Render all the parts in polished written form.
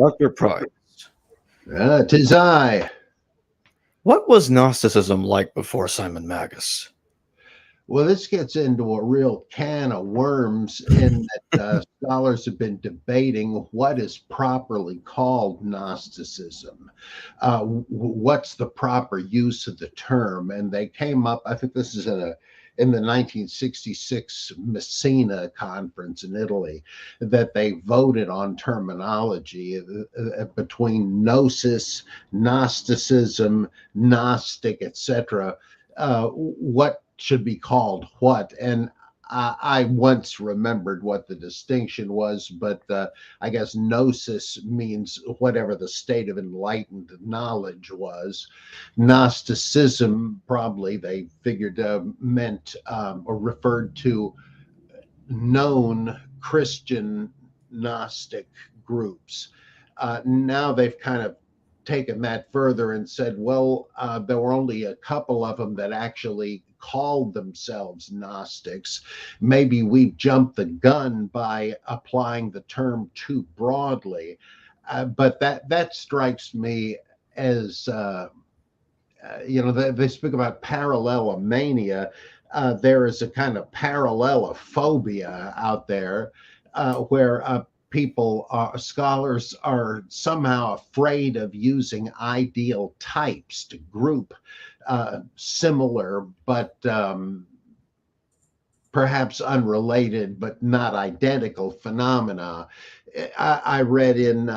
Dr. Price, 'Tis I. what was Gnosticism like before Simon Magus? Well, this gets into a real can of worms in that scholars have been debating what is properly called Gnosticism. What's the proper use of the term? And they came up, I think this is in the 1966 Messina conference in Italy, that they voted on terminology between gnosis, Gnosticism, Gnostic, etc. What should be called what. And I once remembered what the distinction was, but I guess gnosis means whatever the state of enlightened knowledge was. Gnosticism, probably they figured meant or referred to known Christian Gnostic groups. Now they've kind of taken that further and said, well, there were only a couple of them that actually called themselves Gnostics. Maybe we've jumped the gun by applying the term too broadly. But that strikes me as, they speak about parallelomania. There is a kind of parallelophobia out there where scholars are somehow afraid of using ideal types to group similar but perhaps unrelated but not identical phenomena. I read in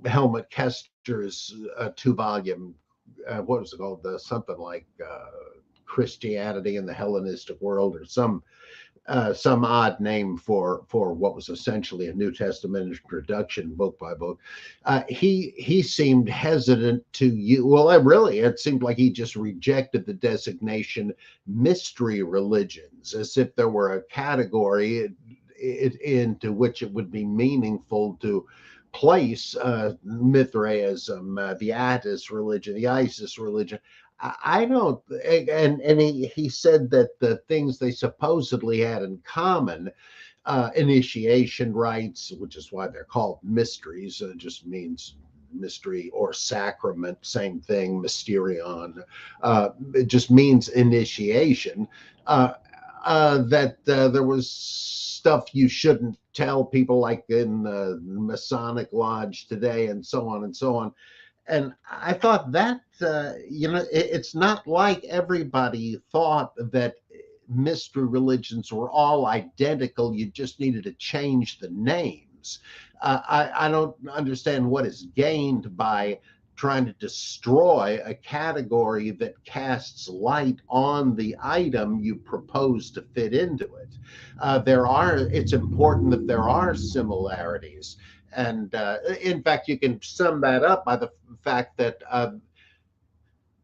Helmut Kester's 2-volume, what was it called? Something like Christianity in the Hellenistic World, or some odd name for what was essentially a New Testament introduction, book by book. He seemed hesitant to use. Well, it seemed like he just rejected the designation mystery religions, as if there were a category into which it would be meaningful to place Mithraism, the Attis religion, the Isis religion. I don't, and he said that the things they supposedly had in common, initiation rites, which is why they're called mysteries, just means mystery or sacrament, same thing, mysterion, it just means initiation, that there was stuff you shouldn't tell people, like in the Masonic Lodge today, and so on and so on. And I thought that, it's not like everybody thought that mystery religions were all identical. You just needed to change the names. I don't understand what is gained by trying to destroy a category that casts light on the item you propose to fit into it. It's important that there are similarities. And in fact, you can sum that up by the fact that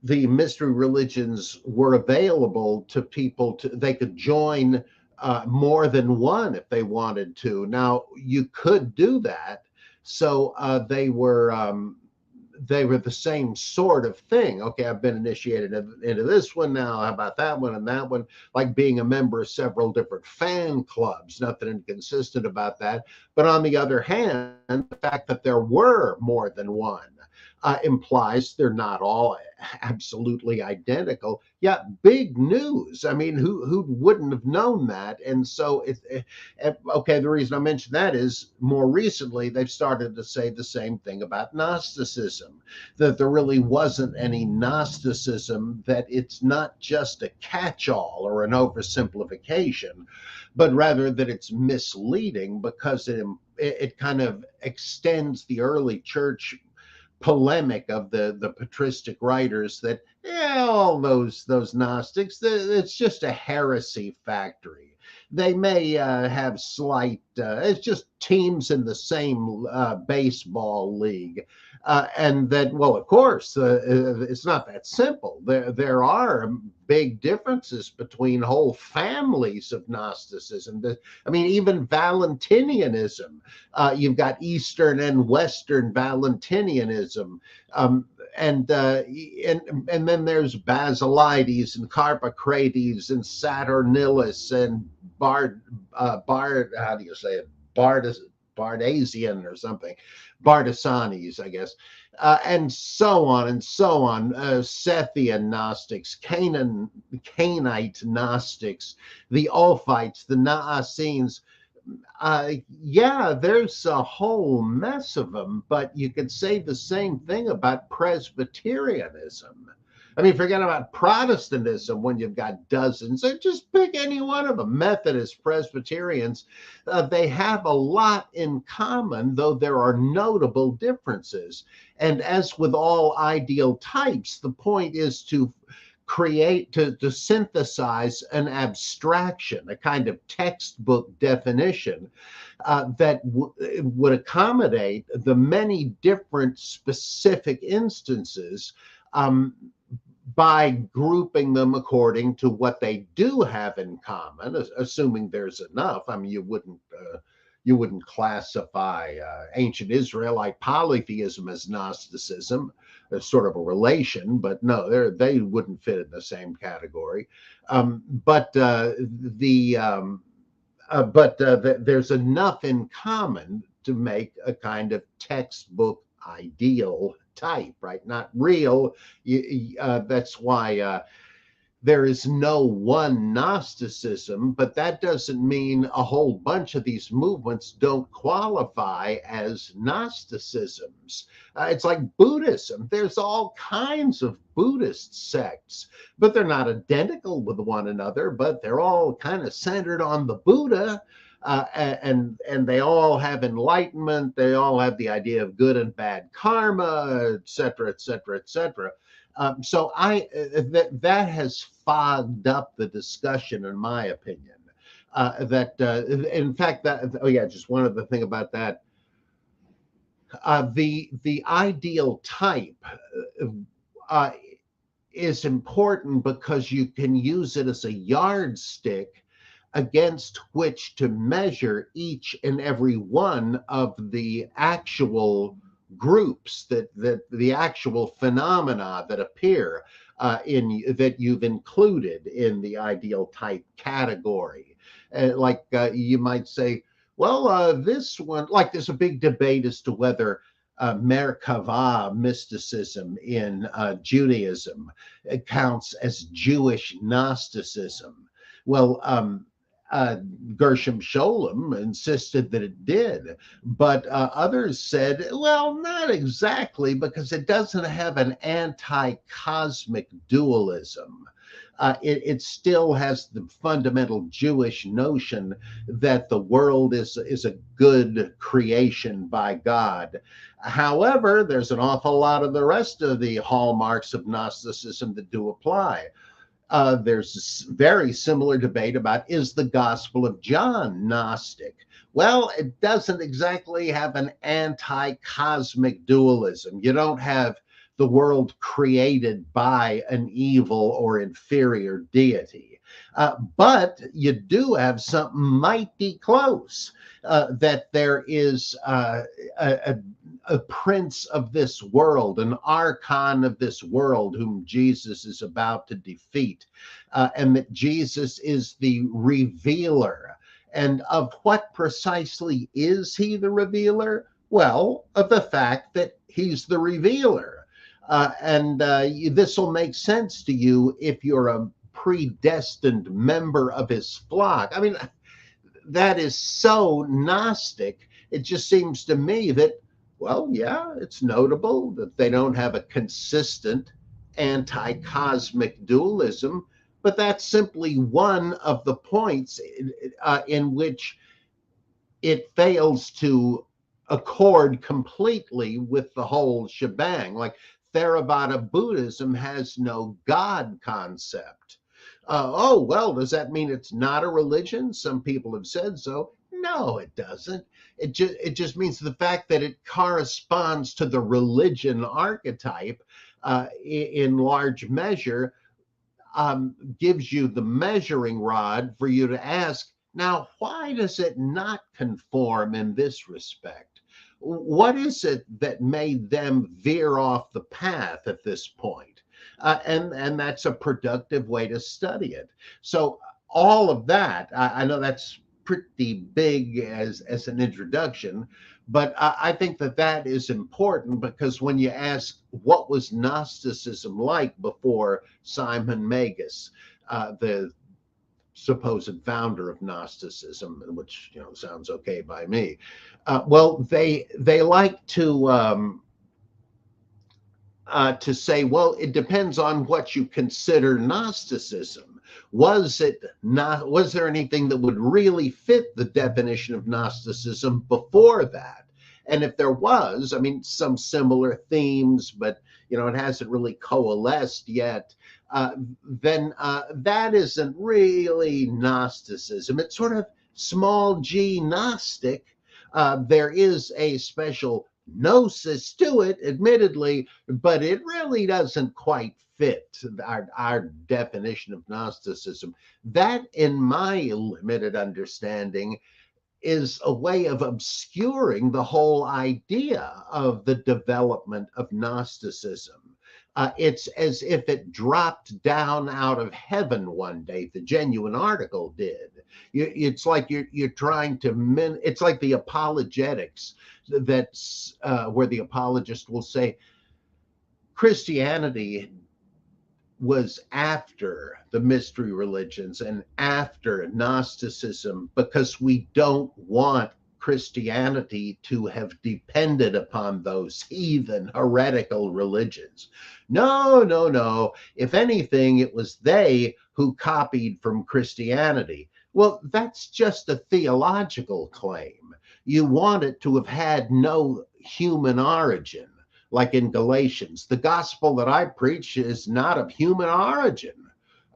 the mystery religions were available to people. They could join more than one if they wanted to. Now, you could do that. So they were the same sort of thing. Okay, I've been initiated into this one now. How about that one and that one? Like being a member of several different fan clubs. Nothing inconsistent about that. But on the other hand, the fact that there were more than one implies they're not all absolutely identical. Yeah, big news. I mean, who wouldn't have known that? And so, okay, the reason I mention that is more recently they've started to say the same thing about Gnosticism, that there really wasn't any Gnosticism, that it's not just a catch-all or an oversimplification, but rather that it's misleading because it kind of extends the early church polemic of the patristic writers that all those Gnostics, it's just a heresy factory. They may have slight, it's just teams in the same baseball league. And that, well, of course, it's not that simple. There are big differences between whole families of Gnosticism. I mean, even Valentinianism. You've got Eastern and Western Valentinianism. And then there's Basilides and Carpocrates and Saturnillus and how do you say it? Bardasian or something, Bardesanes, I guess, and so on and so on. Sethian Gnostics, Canaanite Gnostics, the Ophites, the Naassenes. Yeah, there's a whole mess of them, but you could say the same thing about Presbyterianism. I mean, forget about Protestantism when you've got dozens. So just pick any one of them. Methodists, Presbyterians, they have a lot in common, though there are notable differences. And as with all ideal types, the point is to to synthesize an abstraction, a kind of textbook definition that would accommodate the many different specific instances by grouping them according to what they do have in common, assuming there's enough. I mean, you wouldn't classify ancient Israelite polytheism as Gnosticism. There's sort of a relation, but no, they wouldn't fit in the same category. But there's enough in common to make a kind of textbook ideal type, right? Not real. That's why there is no one Gnosticism, but that doesn't mean a whole bunch of these movements don't qualify as Gnosticisms. It's like Buddhism. There's all kinds of Buddhist sects, but they're not identical with one another, but they're all kind of centered on the Buddha. And they all have enlightenment. They all have the idea of good and bad karma, et cetera, et cetera, et cetera. So that has fogged up the discussion, in my opinion. In fact, just one other thing about that. The ideal type is important because you can use it as a yardstick against which to measure each and every one of the actual groups, that the actual phenomena that appear that you've included in the ideal type category. You might say, well, this one, like there's a big debate as to whether Merkava mysticism in Judaism counts as Jewish Gnosticism. Well, Gershom Scholem insisted that it did, but others said, well, not exactly, because it doesn't have an anti-cosmic dualism. It still has the fundamental Jewish notion that the world is a good creation by God. However, there's an awful lot of the rest of the hallmarks of Gnosticism that do apply. There's a very similar debate about, is the Gospel of John Gnostic? Well, it doesn't exactly have an anti-cosmic dualism. You don't have the world created by an evil or inferior deity. But you do have something mighty close, that there is a prince of this world, an archon of this world whom Jesus is about to defeat, and that Jesus is the revealer. And of what precisely is he the revealer? Well, of the fact that he's the revealer. This will make sense to you if you're a predestined member of his flock. I mean, that is so Gnostic. It just seems to me that, well, yeah, it's notable that they don't have a consistent anti-cosmic dualism, but that's simply one of the points in which it fails to accord completely with the whole shebang. Like Theravada Buddhism has no God concept. Well, does that mean it's not a religion? Some people have said so. No, it doesn't. It just means the fact that it corresponds to the religion archetype in large measure gives you the measuring rod for you to ask, now, why does it not conform in this respect? What is it that made them veer off the path at this point? And that's a productive way to study it. So all of that, I know that's pretty big as an introduction, but I think that that is important, because when you ask what was Gnosticism like before Simon Magus, the supposed founder of Gnosticism, which sounds okay by me. Well, they like to say, well, it depends on what you consider Gnosticism. Was it not? Was there anything that would really fit the definition of Gnosticism before that? And if there was, I mean, some similar themes, but it hasn't really coalesced yet. Then that isn't really Gnosticism. It's sort of small g Gnostic. There is a special gnosis to it, admittedly, but it really doesn't quite fit our definition of Gnosticism. That, in my limited understanding, is a way of obscuring the whole idea of the development of Gnosticism. It's as if it dropped down out of heaven one day. The Genuine Article did. It's like you're trying to it's like the apologetics, that's where the apologist will say Christianity was after the mystery religions and after Gnosticism, because we don't want Christianity to have depended upon those heathen heretical religions. No, no, no. If anything, it was they who copied from Christianity. Well, that's just a theological claim. You want it to have had no human origin. Like in Galatians, the gospel that I preach is not of human origin.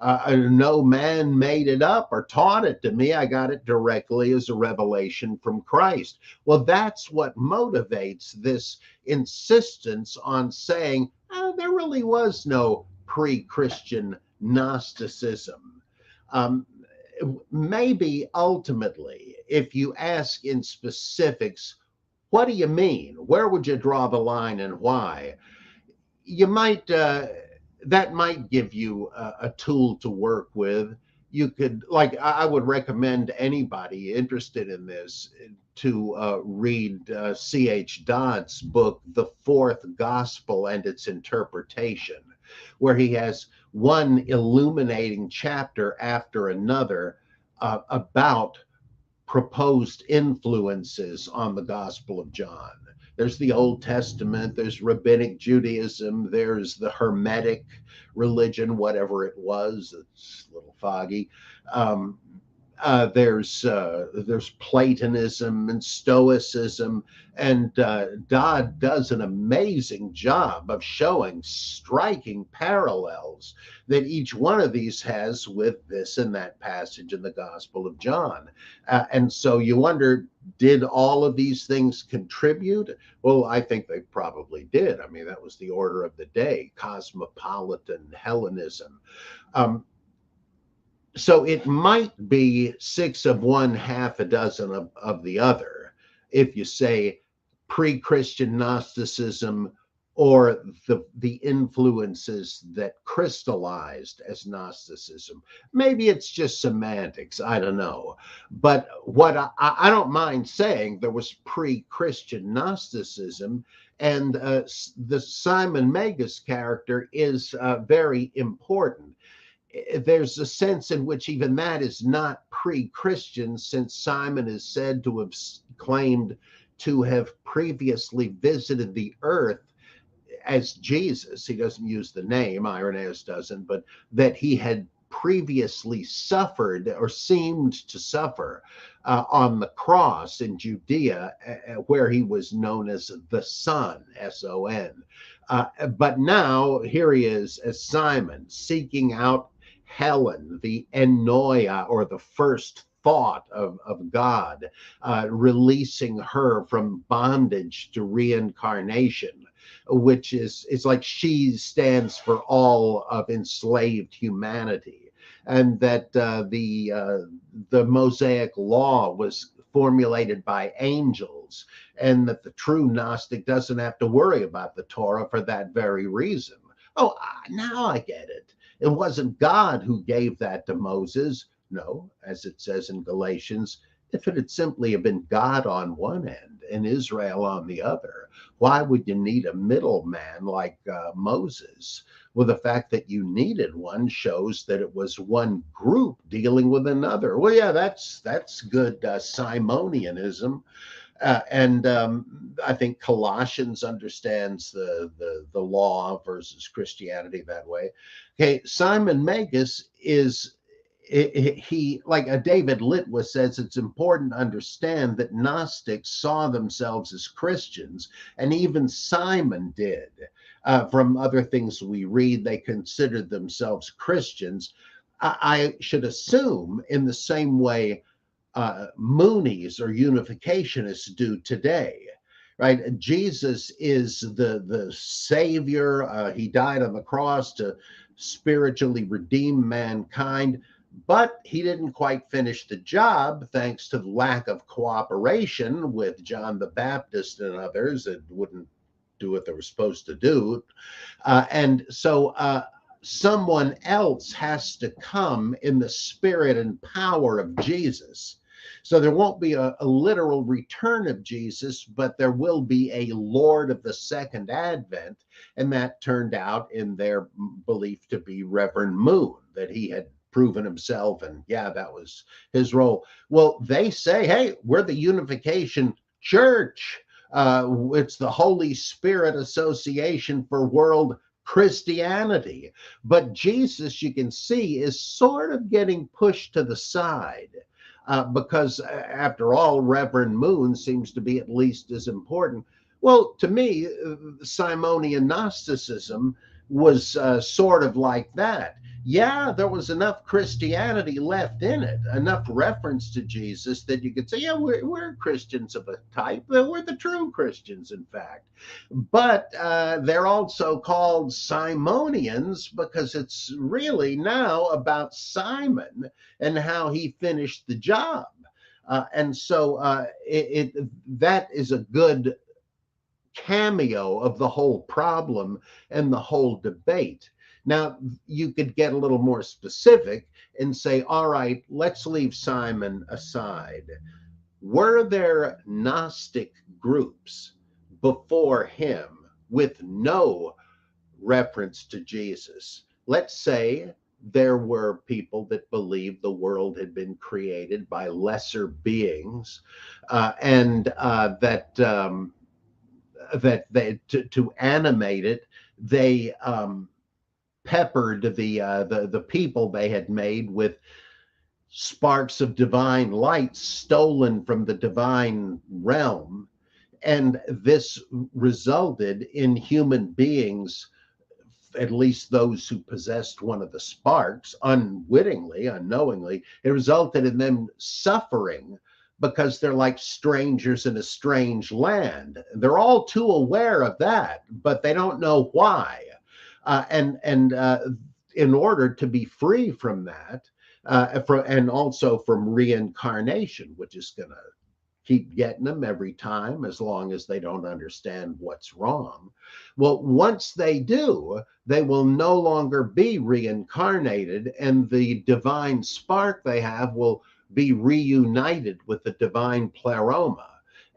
No man made it up or taught it to me. I got it directly as a revelation from Christ. Well, that's what motivates this insistence on saying, there really was no pre-Christian Gnosticism. Maybe ultimately, if you ask in specifics, what do you mean? Where would you draw the line and why? You might, that might give you a tool to work with. You could, like, I would recommend anybody interested in this to read C.H. Dodd's book, The Fourth Gospel and Its Interpretation, where he has one illuminating chapter after another about proposed influences on the Gospel of John. There's the Old Testament, there's Rabbinic Judaism, there's the Hermetic religion, whatever it was. It's a little foggy. There's Platonism and Stoicism, and Dodd does an amazing job of showing striking parallels that each one of these has with this and that passage in the Gospel of John. And so you wonder, did all of these things contribute? Well, I think they probably did. I mean, that was the order of the day, cosmopolitan Hellenism. So it might be 6 of one, half a dozen of the other, if you say pre-Christian Gnosticism or the influences that crystallized as Gnosticism. Maybe it's just semantics, I don't know. But what I don't mind saying, there was pre-Christian Gnosticism, and the Simon Magus character is very important. There's a sense in which even that is not pre-Christian, since Simon is said to have claimed to have previously visited the earth as Jesus. He doesn't use the name, Irenaeus doesn't, but that he had previously suffered or seemed to suffer on the cross in Judea, where he was known as the Son, S-O-N. But now here he is as Simon, seeking out Helen, the Ennoia, or the first thought of God, releasing her from bondage to reincarnation, which is like she stands for all of enslaved humanity, and that the Mosaic law was formulated by angels, and that the true Gnostic doesn't have to worry about the Torah for that very reason. Oh, now I get it. It wasn't God who gave that to Moses. No, as it says in Galatians, If it had simply have been God on one end and Israel on the other, why would you need a middleman like Moses? Well, the fact that you needed one shows that it was one group dealing with another. Well, yeah, that's good Simonianism. And I think Colossians understands the law versus Christianity that way. Okay, Simon Magus is he like David Litwis says, it's important to understand that Gnostics saw themselves as Christians, and even Simon did. From other things we read, they considered themselves Christians. I should assume in the same way Moonies or unificationists do today, right? Jesus is the savior. He died on the cross to spiritually redeem mankind, but he didn't quite finish the job thanks to the lack of cooperation with John the Baptist and others that wouldn't do what they were supposed to do. And so someone else has to come in the spirit and power of Jesus. So there won't be a literal return of Jesus, but there will be a Lord of the Second Advent. And that turned out in their belief to be Reverend Moon, that he had proven himself. And yeah, that was his role. Well, they say, hey, we're the Unification Church. It's the Holy Spirit Association for World Christianity. But Jesus, you can see, is sort of getting pushed to the side. Because after all, Reverend Moon seems to be at least as important. Well, to me, Simonian Gnosticism was sort of like that. Yeah, there was enough Christianity left in it, enough reference to Jesus that you could say, yeah, we're Christians of a type. We're the true Christians, in fact. But they're also called Simonians because it's really now about Simon and how he finished the job. And so that is a good cameo of the whole problem and the whole debate. Now, you could get a little more specific and say, all right, let's leave Simon aside. Were there Gnostic groups before him with no reference to Jesus? Let's say there were people that believed the world had been created by lesser beings, and that they to animate it, they peppered the people they had made with sparks of divine light stolen from the divine realm, and this resulted in human beings, at least those who possessed one of the sparks, unwittingly, unknowingly, it resulted in them suffering because they're like strangers in a strange land. They're all too aware of that, but they don't know why. And in order to be free from that, and also from reincarnation, which is going to keep getting them every time as long as they don't understand what's wrong. Well, once they do, they will no longer be reincarnated, and the divine spark they have will be reunited with the divine pleroma.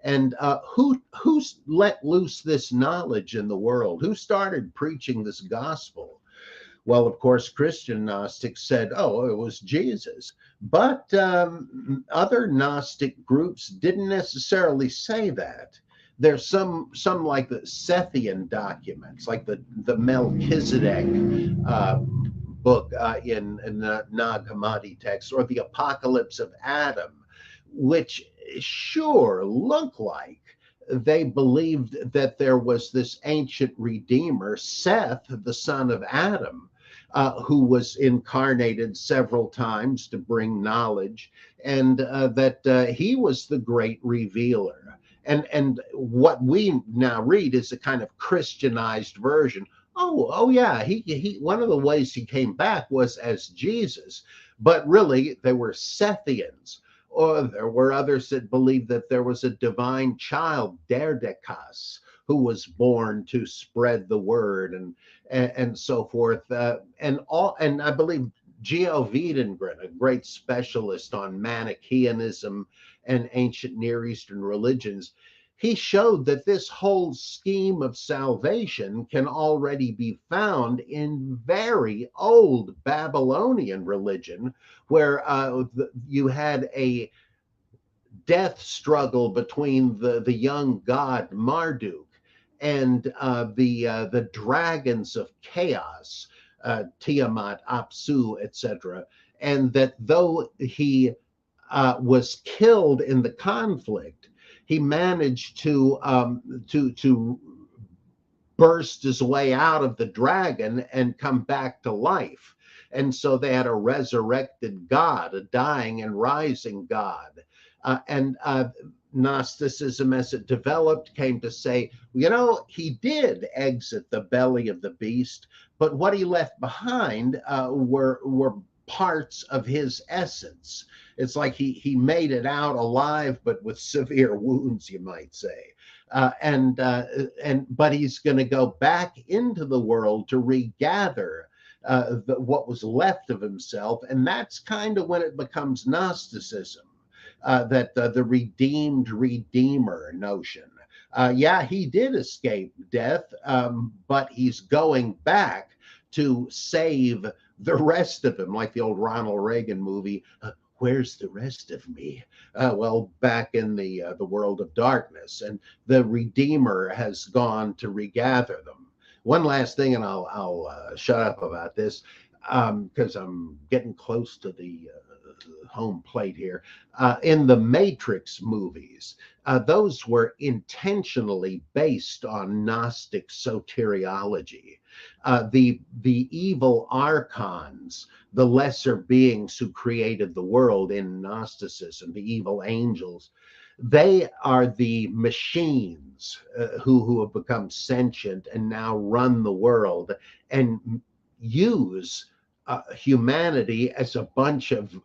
And who's let loose this knowledge in the world? Who started preaching this gospel? Well, of course, Christian Gnostics said, oh, it was Jesus. But other Gnostic groups didn't necessarily say that. There's some like the Sethian documents, like the Melchizedek book in the Nag Hammadi text, or the Apocalypse of Adam, which sure look like they believed that there was this ancient redeemer, Seth, the son of Adam, who was incarnated several times to bring knowledge, and that he was the great revealer. And what we now read is a kind of Christianized version. Oh yeah, he one of the ways he came back was as Jesus, but really they were Sethians. Or there were others that believed that there was a divine child, Derdekas, who was born to spread the word and so forth. And I believe Geo Wiedengren, a great specialist on Manichaeanism and ancient Near Eastern religions, he showed that this whole scheme of salvation can already be found in very old Babylonian religion, where you had a death struggle between the young god Marduk and the dragons of chaos, Tiamat, Apsu, etc., and that though he was killed in the conflict, he managed to burst his way out of the dragon and come back to life. And so they had a resurrected God, a dying and rising God. And Gnosticism, as it developed, came to say, you know, he did exit the belly of the beast, but what he left behind were parts of his essence. It's like he made it out alive, but with severe wounds, you might say. But he's going to go back into the world to regather what was left of himself, and that's kind of when it becomes Gnosticism. That the redeemed redeemer notion. Yeah, he did escape death, but he's going back to save the rest of him, like the old Ronald Reagan movie. Where's the rest of me? Well, back in the world of darkness, and the Redeemer has gone to regather them. One last thing, and I'll shut up about this because I'm getting close to the home plate here. In the Matrix movies, those were intentionally based on Gnostic soteriology. The evil archons, the lesser beings who created the world in Gnosticism, the evil angels, they are the machines who have become sentient and now run the world and use humanity as a bunch of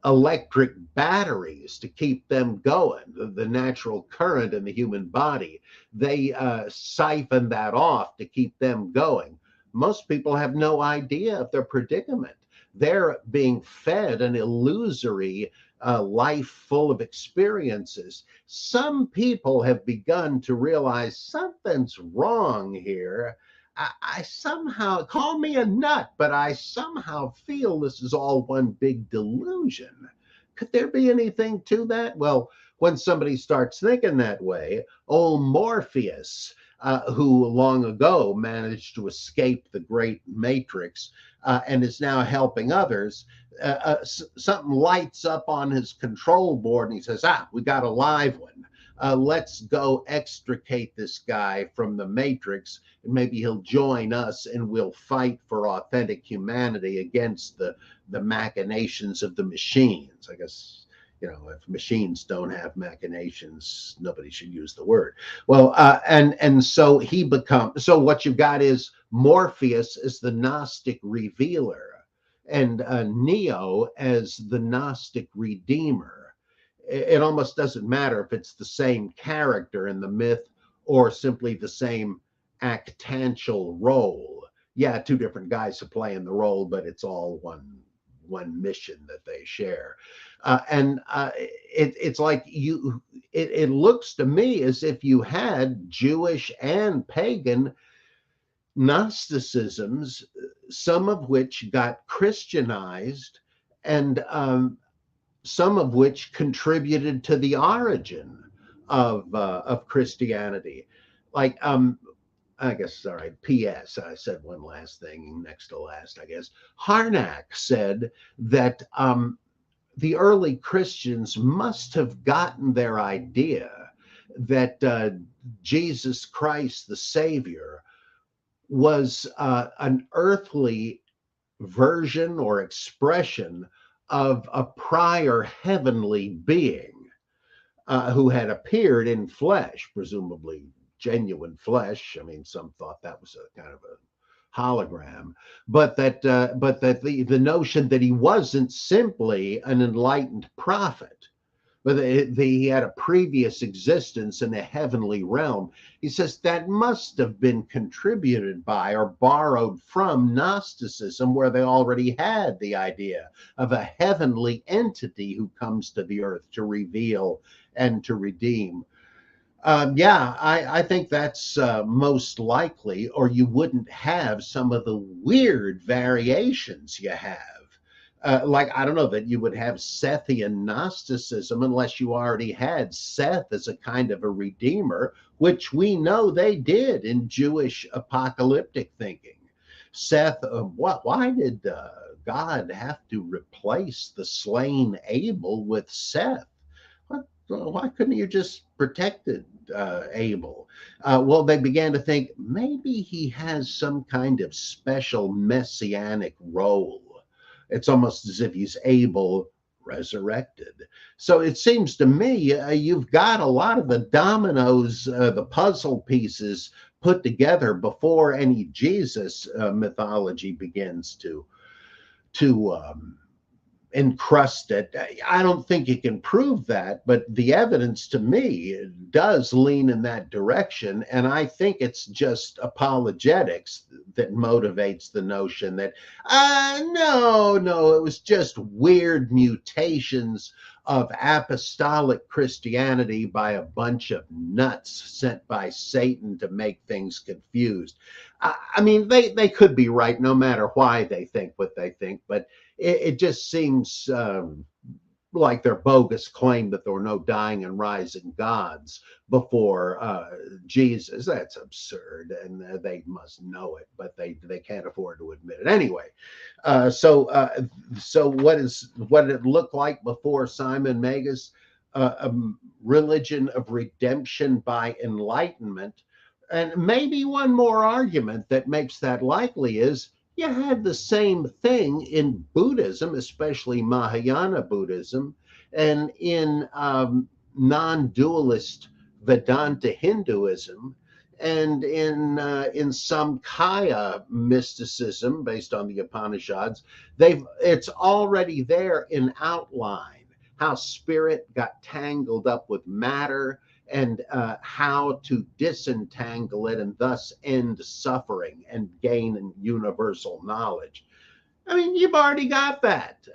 electric batteries to keep them going, the natural current in the human body. They siphon that off to keep them going. Most people have no idea of their predicament. They're being fed an illusory life full of experiences. Some people have begun to realize something's wrong here. I somehow, call me a nut, but I somehow feel this is all one big delusion. Could there be anything to that? Well, when somebody starts thinking that way, old Morpheus, who long ago managed to escape the great matrix and is now helping others, something lights up on his control board and he says, we got a live one. Let's go extricate this guy from the matrix, and maybe he'll join us and we'll fight for authentic humanity against the machinations of the machines. I guess, you know, if machines don't have machinations, nobody should use the word. Well, and so he becomes, so what you've got is Morpheus as the Gnostic revealer and Neo as the Gnostic redeemer. It almost doesn't matter if it's the same character in the myth or simply the same actantial role. Yeah, two different guys are playing the role, but it's all one mission that they share. It's like it looks to me as if you had Jewish and pagan Gnosticisms, some of which got Christianized and some of which contributed to the origin of Christianity. Like, I guess, all right, P.S. I said one last thing, next to last, I guess. Harnack said that the early Christians must have gotten their idea that Jesus Christ, the Savior, was an earthly version or expression of a prior heavenly being who had appeared in flesh, presumably genuine flesh. I mean, some thought that was a kind of a hologram, but that the notion that he wasn't simply an enlightened prophet, but he had a previous existence in a heavenly realm. He says that must have been contributed by or borrowed from Gnosticism, where they already had the idea of a heavenly entity who comes to the earth to reveal and to redeem. Yeah, I think that's most likely, or you wouldn't have some of the weird variations you have. Like, I don't know, that you would have Sethian Gnosticism unless you already had Seth as a kind of a redeemer, which we know they did in Jewish apocalyptic thinking. Seth, why did God have to replace the slain Abel with Seth? Why couldn't you just protected Abel? Well, they began to think maybe he has some kind of special messianic role. It's almost as if he's Abel resurrected. So it seems to me you've got a lot of the dominoes, the puzzle pieces put together before any Jesus mythology begins to encrusted. I don't think you can prove that, but the evidence to me does lean in that direction. And I think it's just apologetics that motivates the notion that, no, it was just weird mutations of apostolic Christianity by a bunch of nuts sent by Satan to make things confused. I mean, they could be right no matter why they think what they think, but it just seems like their bogus claim that there were no dying and rising gods before Jesus. That's absurd, and they must know it, but they can't afford to admit it anyway. So what did it look like before Simon Magus? A religion of redemption by enlightenment. And maybe one more argument that makes that likely is you had the same thing in Buddhism, especially Mahayana Buddhism, and in non-dualist Vedanta Hinduism, and in Samkhya mysticism based on the Upanishads. It's already there in outline how spirit got tangled up with matter, and how to disentangle it and thus end suffering and gain universal knowledge. I mean, you've already got that.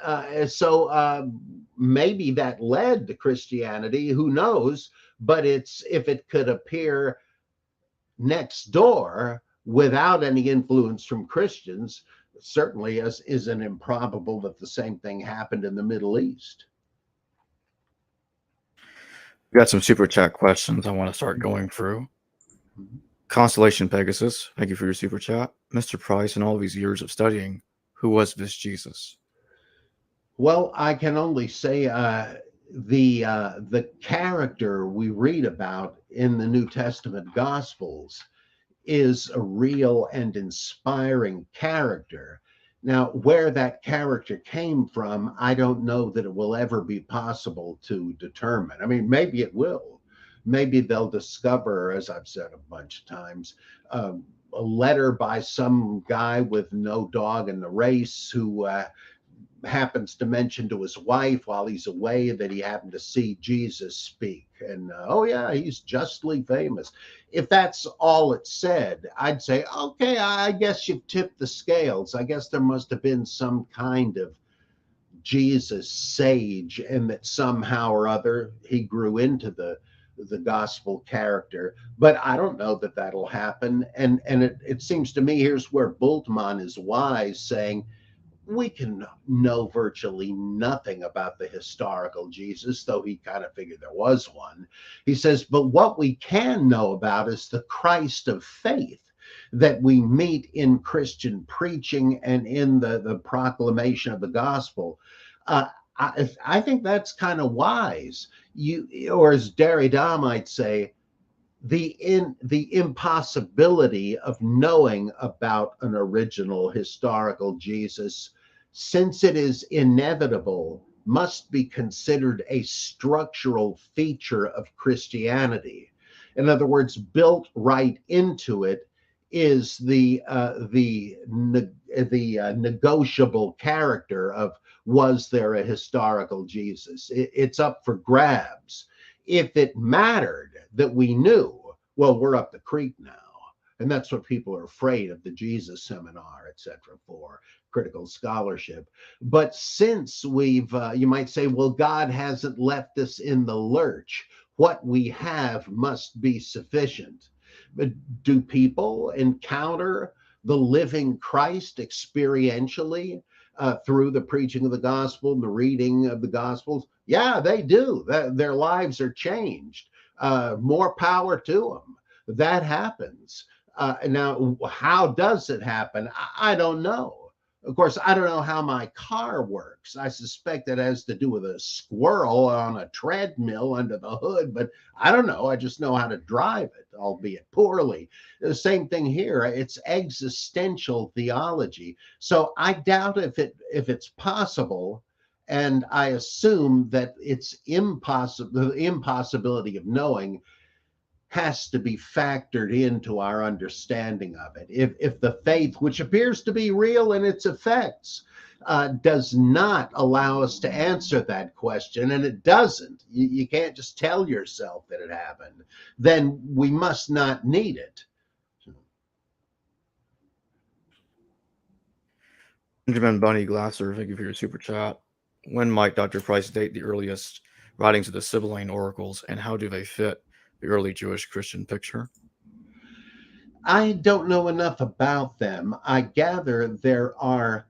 So maybe that led to Christianity, who knows? But if it could appear next door without any influence from Christians, certainly isn't improbable that the same thing happened in the Middle East. We got some super chat questions I want to start going through. Constellation Pegasus, thank you for your super chat. Mr. Price, in all these years of studying, who was this Jesus? Well, I can only say the character we read about in the New Testament Gospels is a real and inspiring character. Now, where that character came from, I don't know that it will ever be possible to determine. I mean, maybe it will. Maybe they'll discover, as I've said a bunch of times, a letter by some guy with no dog in the race who happens to mention to his wife while he's away that he happened to see Jesus speak. And oh yeah, he's justly famous. If that's all it said, I'd say, okay, I guess you've tipped the scales. I guess there must have been some kind of Jesus sage, and that somehow or other he grew into the gospel character. But I don't know that that'll happen. And it seems to me here's where Bultmann is wise, saying we can know virtually nothing about the historical Jesus, though he kind of figured there was one. He says, but what we can know about is the Christ of faith that we meet in Christian preaching and in the proclamation of the gospel. I think that's kind of wise. Or as Derrida might say, the impossibility of knowing about an original historical Jesus, since it is inevitable, must be considered a structural feature of Christianity. In other words, built right into it is negotiable character of, was there a historical Jesus? It's up for grabs. If it mattered that we knew, well, we're up the creek now. And that's what people are afraid of the Jesus seminar, et cetera, for critical scholarship. But since we've, you might say, well, God hasn't left us in the lurch. What we have must be sufficient. But do people encounter the living Christ experientially through the preaching of the gospel and the reading of the gospels? Yeah, they do. Their lives are changed. More power to them. That happens. Now, how does it happen? I don't know. Of course, I don't know how my car works. I suspect it has to do with a squirrel on a treadmill under the hood, but I don't know. I just know how to drive it, albeit poorly. The same thing here. It's existential theology. So I doubt if it's possible, and I assume that it's impossible. The impossibility of knowing has to be factored into our understanding of it. If the faith, which appears to be real in its effects, does not allow us to answer that question, and it doesn't, you can't just tell yourself that it happened, then we must not need it. Benjamin Bunny Glasser, thank you for your super chat. When might Dr. Price date the earliest writings of the Sibylline Oracles, and how do they fit the early Jewish Christian picture? I don't know enough about them. I gather there are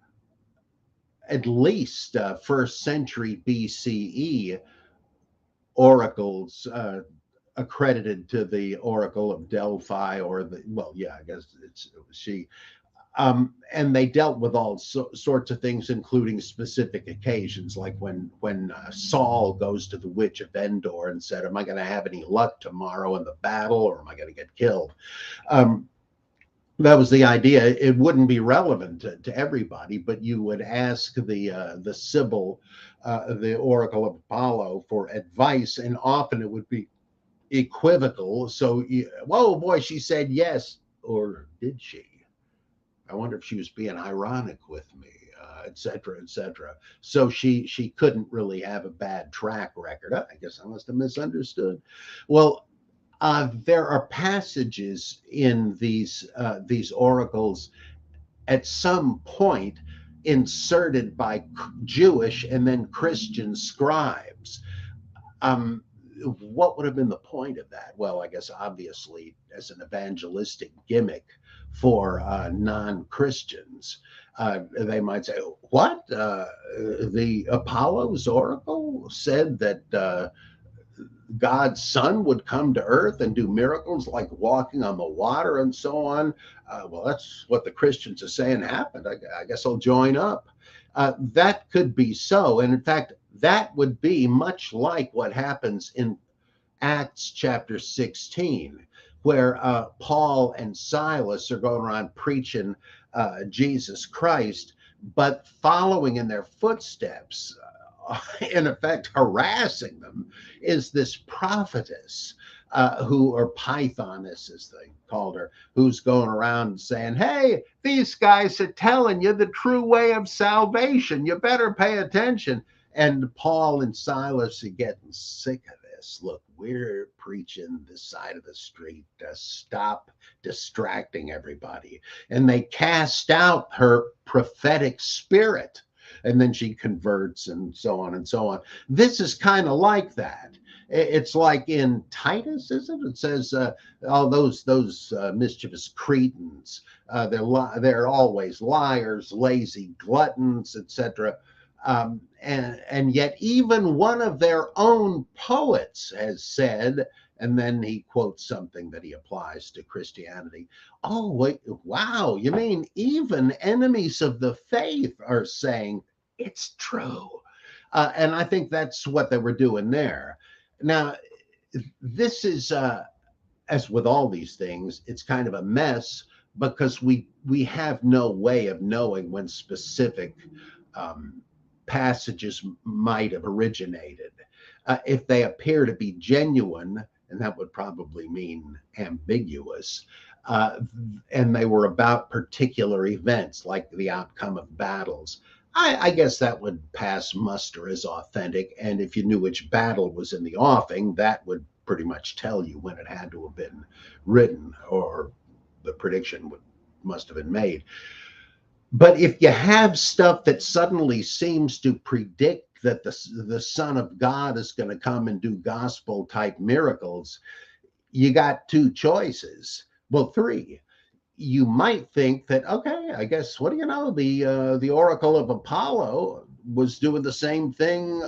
at least first century BCE oracles accredited to the Oracle of Delphi, or the, well, yeah, I guess it was she. And they dealt with all sorts of things, including specific occasions, like when Saul goes to the witch of Endor and said, am I going to have any luck tomorrow in the battle, or am I going to get killed? That was the idea. It wouldn't be relevant to everybody, but you would ask the Sibyl, the Oracle of Apollo, for advice, and often it would be equivocal. So, whoa, boy, she said yes, or did she? I wonder if she was being ironic with me, et cetera, et cetera. So she couldn't really have a bad track record. I guess I must have misunderstood. Well, there are passages in these oracles at some point inserted by Jewish and then Christian scribes. What would have been the point of that? Well, I guess obviously as an evangelistic gimmick for non-Christians. They might say, what? The Apollo's oracle said that God's son would come to earth and do miracles like walking on the water and so on. Well, that's what the Christians are saying happened. I guess I'll join up. That could be so. And in fact, that would be much like what happens in Acts chapter 16, where Paul and Silas are going around preaching Jesus Christ, but following in their footsteps, in effect harassing them, is this prophetess or Pythoness, as they called her, who's going around saying, hey, these guys are telling you the true way of salvation. You better pay attention. And Paul and Silas are getting sick of this. Look, we're preaching this side of the street. Stop distracting everybody. And they cast out her prophetic spirit. And then she converts and so on and so on. This is kind of like that. It's like in Titus, isn't it? It says, all those mischievous Cretans, they're always liars, lazy gluttons, etc. And yet even one of their own poets has said, and then he quotes something that he applies to Christianity. Oh, wait, wow, you mean even enemies of the faith are saying it's true? And I think that's what they were doing there. Now, this is, as with all these things, it's kind of a mess because we have no way of knowing when specific passages might have originated. If they appear to be genuine, and that would probably mean ambiguous, uh, and they were about particular events like the outcome of battles. I guess that would pass muster as authentic. And if you knew which battle was in the offing, that would pretty much tell you when it had to have been written, or the prediction must have been made. But if you have stuff that suddenly seems to predict that the Son of God is going to come and do gospel type miracles, you got two choices. Well, three. You might think that, okay, I guess, what do you know, the Oracle of Apollo was doing the same thing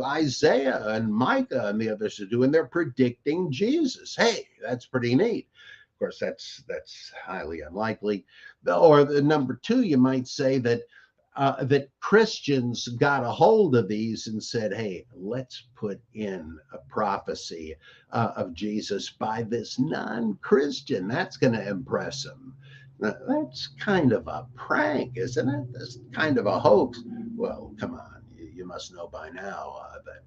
Isaiah and Micah and the others are doing. They're predicting Jesus. Hey, that's pretty neat. Of course, that's highly unlikely. Or the number two, you might say that that Christians got a hold of these and said, hey, let's put in a prophecy of Jesus by this non-Christian. That's going to impress them. That's kind of a prank, isn't it? That's kind of a hoax. Well, come on. You must know by now that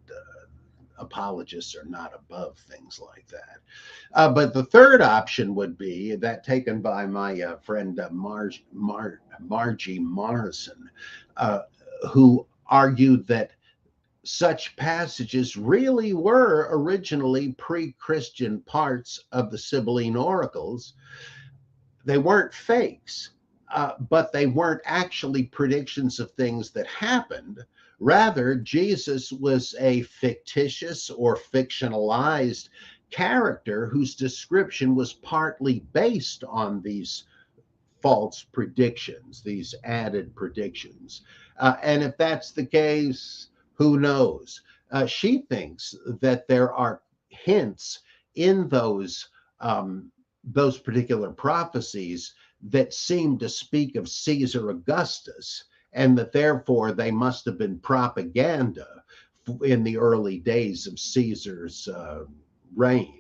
apologists are not above things like that. But the third option would be that taken by my friend Margie Morrison, who argued that such passages really were originally pre-Christian parts of the Sibylline oracles. They weren't fakes, but they weren't actually predictions of things that happened. Rather, Jesus was a fictitious or fictionalized character whose description was partly based on these false predictions, these added predictions. And if that's the case, who knows? She thinks that there are hints in those particular prophecies that seem to speak of Caesar Augustus, and that therefore they must have been propaganda in the early days of Caesar's reign.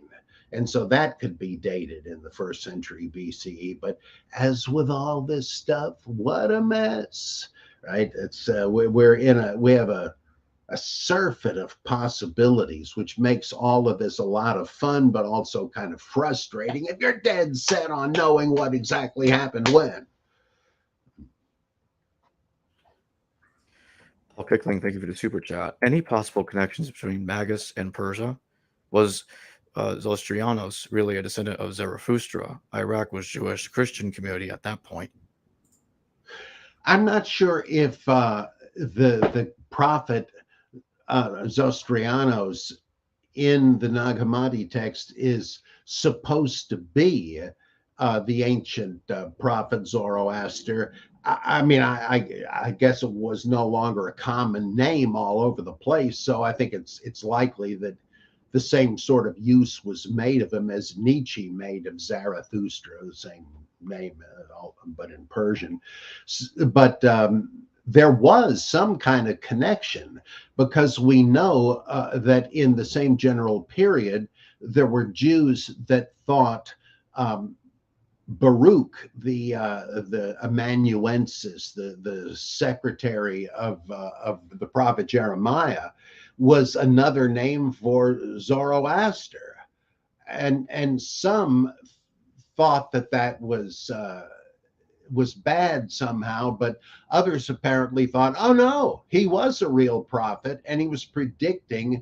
And so that could be dated in the 1st century BCE. But as with all this stuff, what a mess, right? It's we have a surfeit of possibilities, which makes all of this a lot of fun, but also kind of frustrating if you're dead set on knowing what exactly happened when. Paul Pickling, thank you for the super chat. Any possible connections between Magus and Persia? Was Zostrianos really a descendant of Zarathustra? Iraq was Jewish Christian community at that point. I'm not sure if the prophet Zostrianos in the Nag Hammadi text is supposed to be the ancient prophet Zoroaster. I guess it was no longer a common name all over the place, so I think it's likely that the same sort of use was made of him as Nietzsche made of Zarathustra, the same name, but in Persian. But there was some kind of connection, because we know that in the same general period, there were Jews that thought Baruch, the amanuensis, the secretary of the prophet Jeremiah, was another name for Zoroaster, and some thought that was bad somehow, but others apparently thought, oh no, he was a real prophet and he was predicting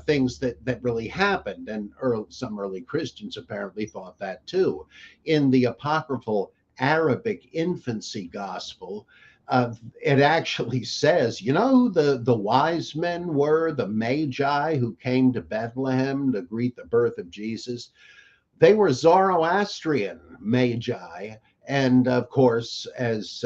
things that really happened. And some early Christians apparently thought that too. In the apocryphal Arabic infancy gospel, it actually says, the wise men were the magi who came to Bethlehem to greet the birth of Jesus. They were Zoroastrian magi, and of course, as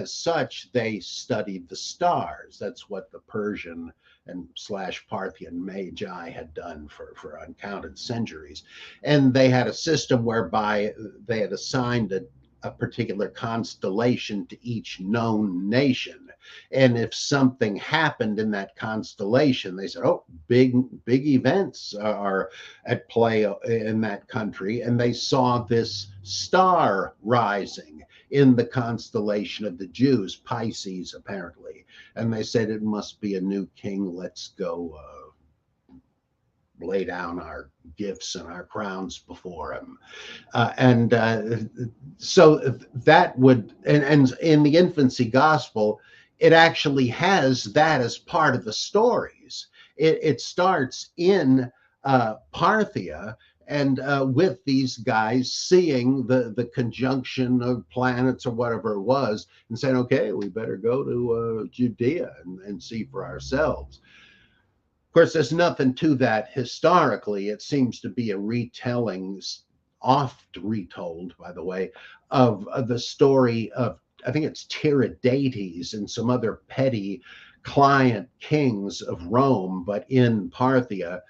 such, they studied the stars. That's what the Persian and / Parthian magi had done for uncounted centuries. And they had a system whereby they had assigned a particular constellation to each known nation. And if something happened in that constellation, they said, oh, big events are at play in that country. And they saw this star rising in the constellation of the Jews, Pisces, apparently. And they said, it must be a new king. Let's go lay down our gifts and our crowns before him. So that would, and in the infancy gospel, it actually has that as part of the stories. It starts in Parthia, and with these guys seeing the conjunction of planets or whatever it was, and saying, okay, we better go to Judea and see for ourselves. Of course, there's nothing to that historically. It seems to be a retelling, oft retold, by the way, of the story of, I think it's Tiridates and some other petty client kings of Rome, but in Parthia,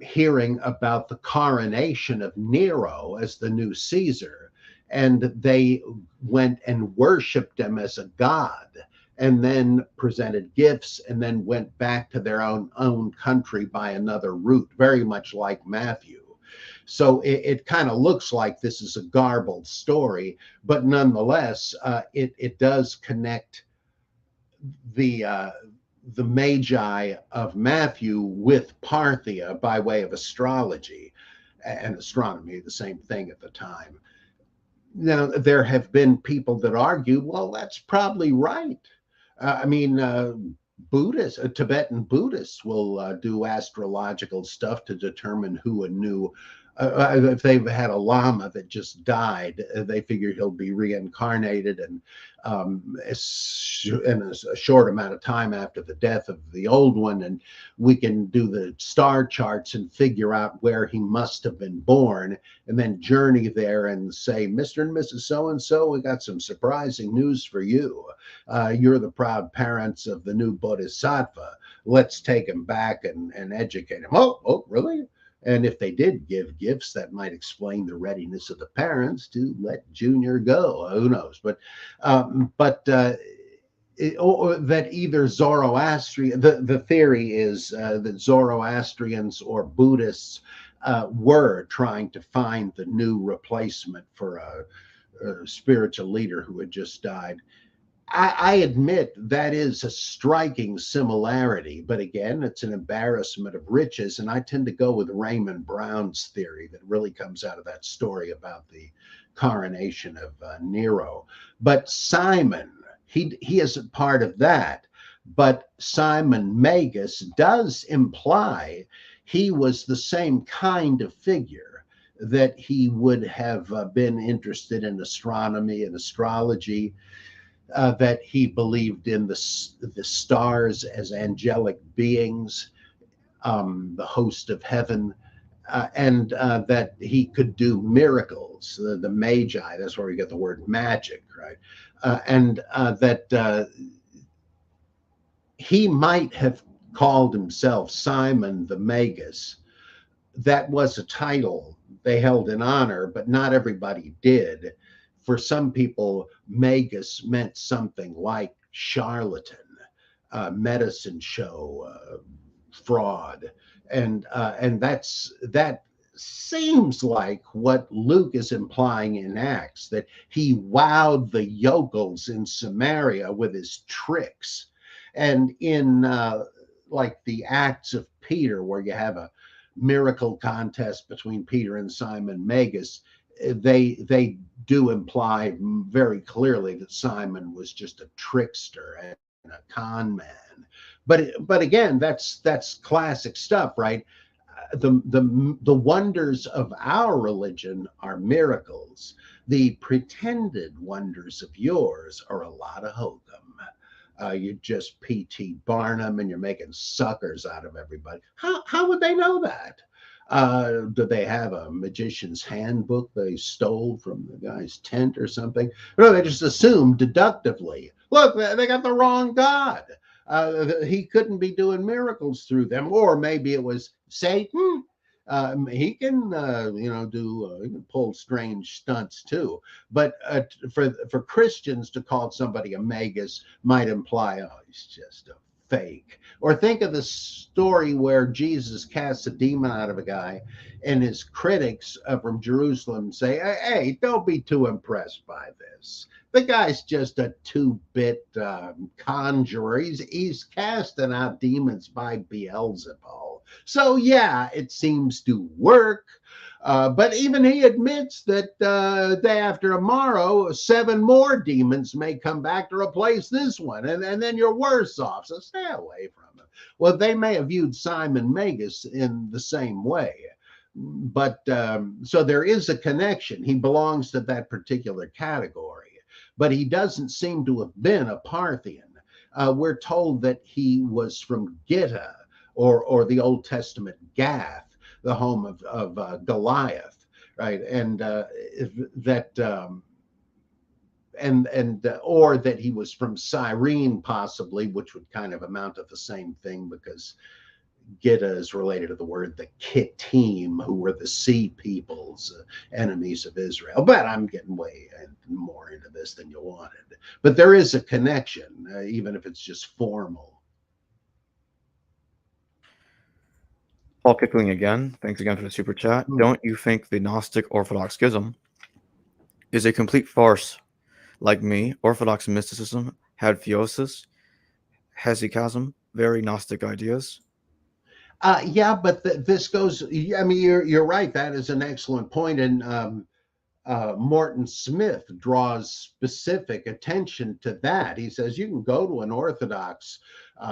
hearing about the coronation of Nero as the new Caesar. And they went and worshiped him as a god, and then presented gifts, and then went back to their own country by another route, very much like Matthew. So it kind of looks like this is a garbled story, but nonetheless, it does connect the Magi of Matthew with Parthia by way of astrology and astronomy, the same thing at the time. Now, there have been people that argue, well, that's probably right. Buddhists, Tibetan Buddhists will do astrological stuff to determine who a new, if they've had a lama that just died, they figure he'll be reincarnated and in a short amount of time after the death of the old one, and we can do the star charts and figure out where he must have been born, and then journey there and say, Mr. and Mrs. So-and-so, we got some surprising news for you. You're the proud parents of the new Bodhisattva. Let's take him back and educate him. Oh, really? And if they did give gifts, that might explain the readiness of the parents to let Junior go. Who knows? But that either Zoroastrian, the theory is that Zoroastrians or Buddhists were trying to find the new replacement for a spiritual leader who had just died. I admit that is a striking similarity, but again, it's an embarrassment of riches. And I tend to go with Raymond Brown's theory that really comes out of that story about the coronation of Nero. But Simon, he isn't part of that. But Simon Magus does imply he was the same kind of figure, that he would have been interested in astronomy and astrology. That he believed in the stars as angelic beings, the host of heaven, and that he could do miracles, the Magi, that's where we get the word magic, right? That he might have called himself Simon the Magus. That was a title they held in honor, but not everybody did. For some people, Magus meant something like charlatan, medicine show, fraud, and that seems like what Luke is implying in Acts, that he wowed the yokels in Samaria with his tricks. And in like the Acts of Peter, where you have a miracle contest between Peter and Simon Magus, they do imply very clearly that Simon was just a trickster and a con man. But again, that's classic stuff, right? The wonders of our religion are miracles. The pretended wonders of yours are a lot of hokum. You just P.T. Barnum and you're making suckers out of everybody. How would they know that? Do they have a magician's handbook they stole from the guy's tent or something? No, they just assume deductively. Look, they got the wrong God. He couldn't be doing miracles through them, or maybe it was Satan. He can, he can pull strange stunts too. But for Christians to call somebody a magus might imply, oh, he's just a fake. Or think of the story where Jesus casts a demon out of a guy, and his critics from Jerusalem say, hey, don't be too impressed by this. The guy's just a two-bit conjurer. He's casting out demons by Beelzebul. So yeah, it seems to work. But even he admits that day after tomorrow, 7 more demons may come back to replace this one, and then you're worse off. So stay away from him. Well, they may have viewed Simon Magus in the same way. But so there is a connection. He belongs to that particular category, but he doesn't seem to have been a Parthian. We're told that he was from Gitta, or the Old Testament Gath, the home of Goliath, right? And or that he was from Cyrene, possibly, which would kind of amount to the same thing, because Gitta is related to the word the Kittim, who were the sea peoples, enemies of Israel. But I'm getting way more into this than you wanted. But there is a connection, even if it's just formal. Paul Kickling again. Thanks again for the super chat. Don't you think the Gnostic Orthodox schism is a complete farce? Like me, Orthodox mysticism had theosis, hesychasm, very Gnostic ideas. Yeah, but this goes. I mean, you're right. That is an excellent point, and Morton Smith draws specific attention to that. He says you can go to an Orthodox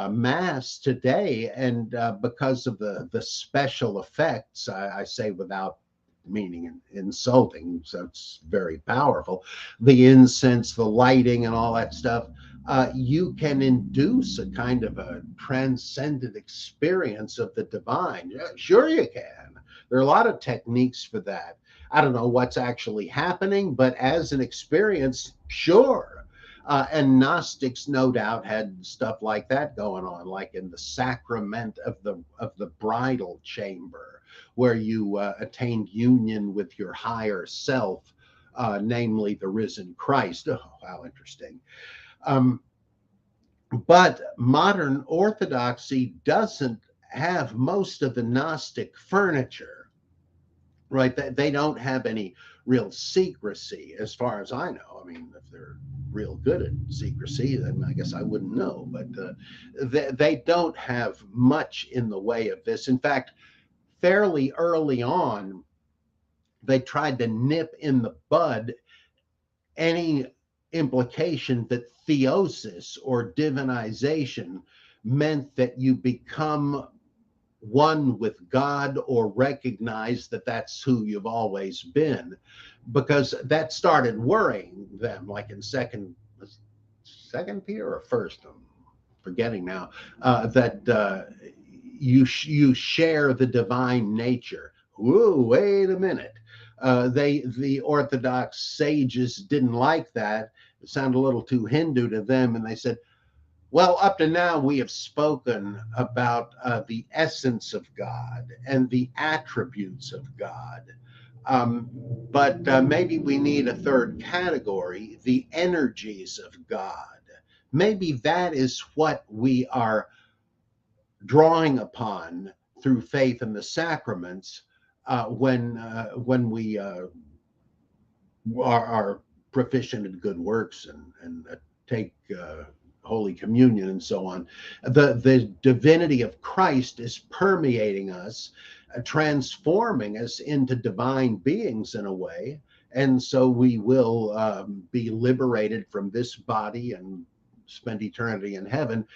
mass today, and because of the special effects, I say without meaning insulting, so it's very powerful, the incense, the lighting, and all that stuff, you can induce a kind of a transcendent experience of the divine. Yeah, sure you can. There are a lot of techniques for that. I don't know what's actually happening, but as an experience, sure. And Gnostics, no doubt, had stuff like that going on, like in the sacrament of the bridal chamber, where you attained union with your higher self, namely the risen Christ. Oh, how interesting. But modern Orthodoxy doesn't have most of the Gnostic furniture, right? They don't have any real secrecy, as far as I know. I mean, if they're real good at secrecy, then I guess I wouldn't know. But they don't have much in the way of this. In fact, fairly early on, they tried to nip in the bud any implication that theosis or divinization meant that you become one with God or recognize that that's who you've always been, because that started worrying them, like in second Peter or first, I'm forgetting now, that you share the divine nature. Whoa, wait a minute. The Orthodox sages didn't like that. It sounded a little too Hindu to them, and they said, well, up to now, we have spoken about the essence of God and the attributes of God. But maybe we need a third category, the energies of God. Maybe that is what we are drawing upon through faith in the sacraments when we are proficient in good works and take Holy Communion and so on. The divinity of Christ is permeating us, transforming us into divine beings in a way. And so we will be liberated from this body and spend eternity in heaven.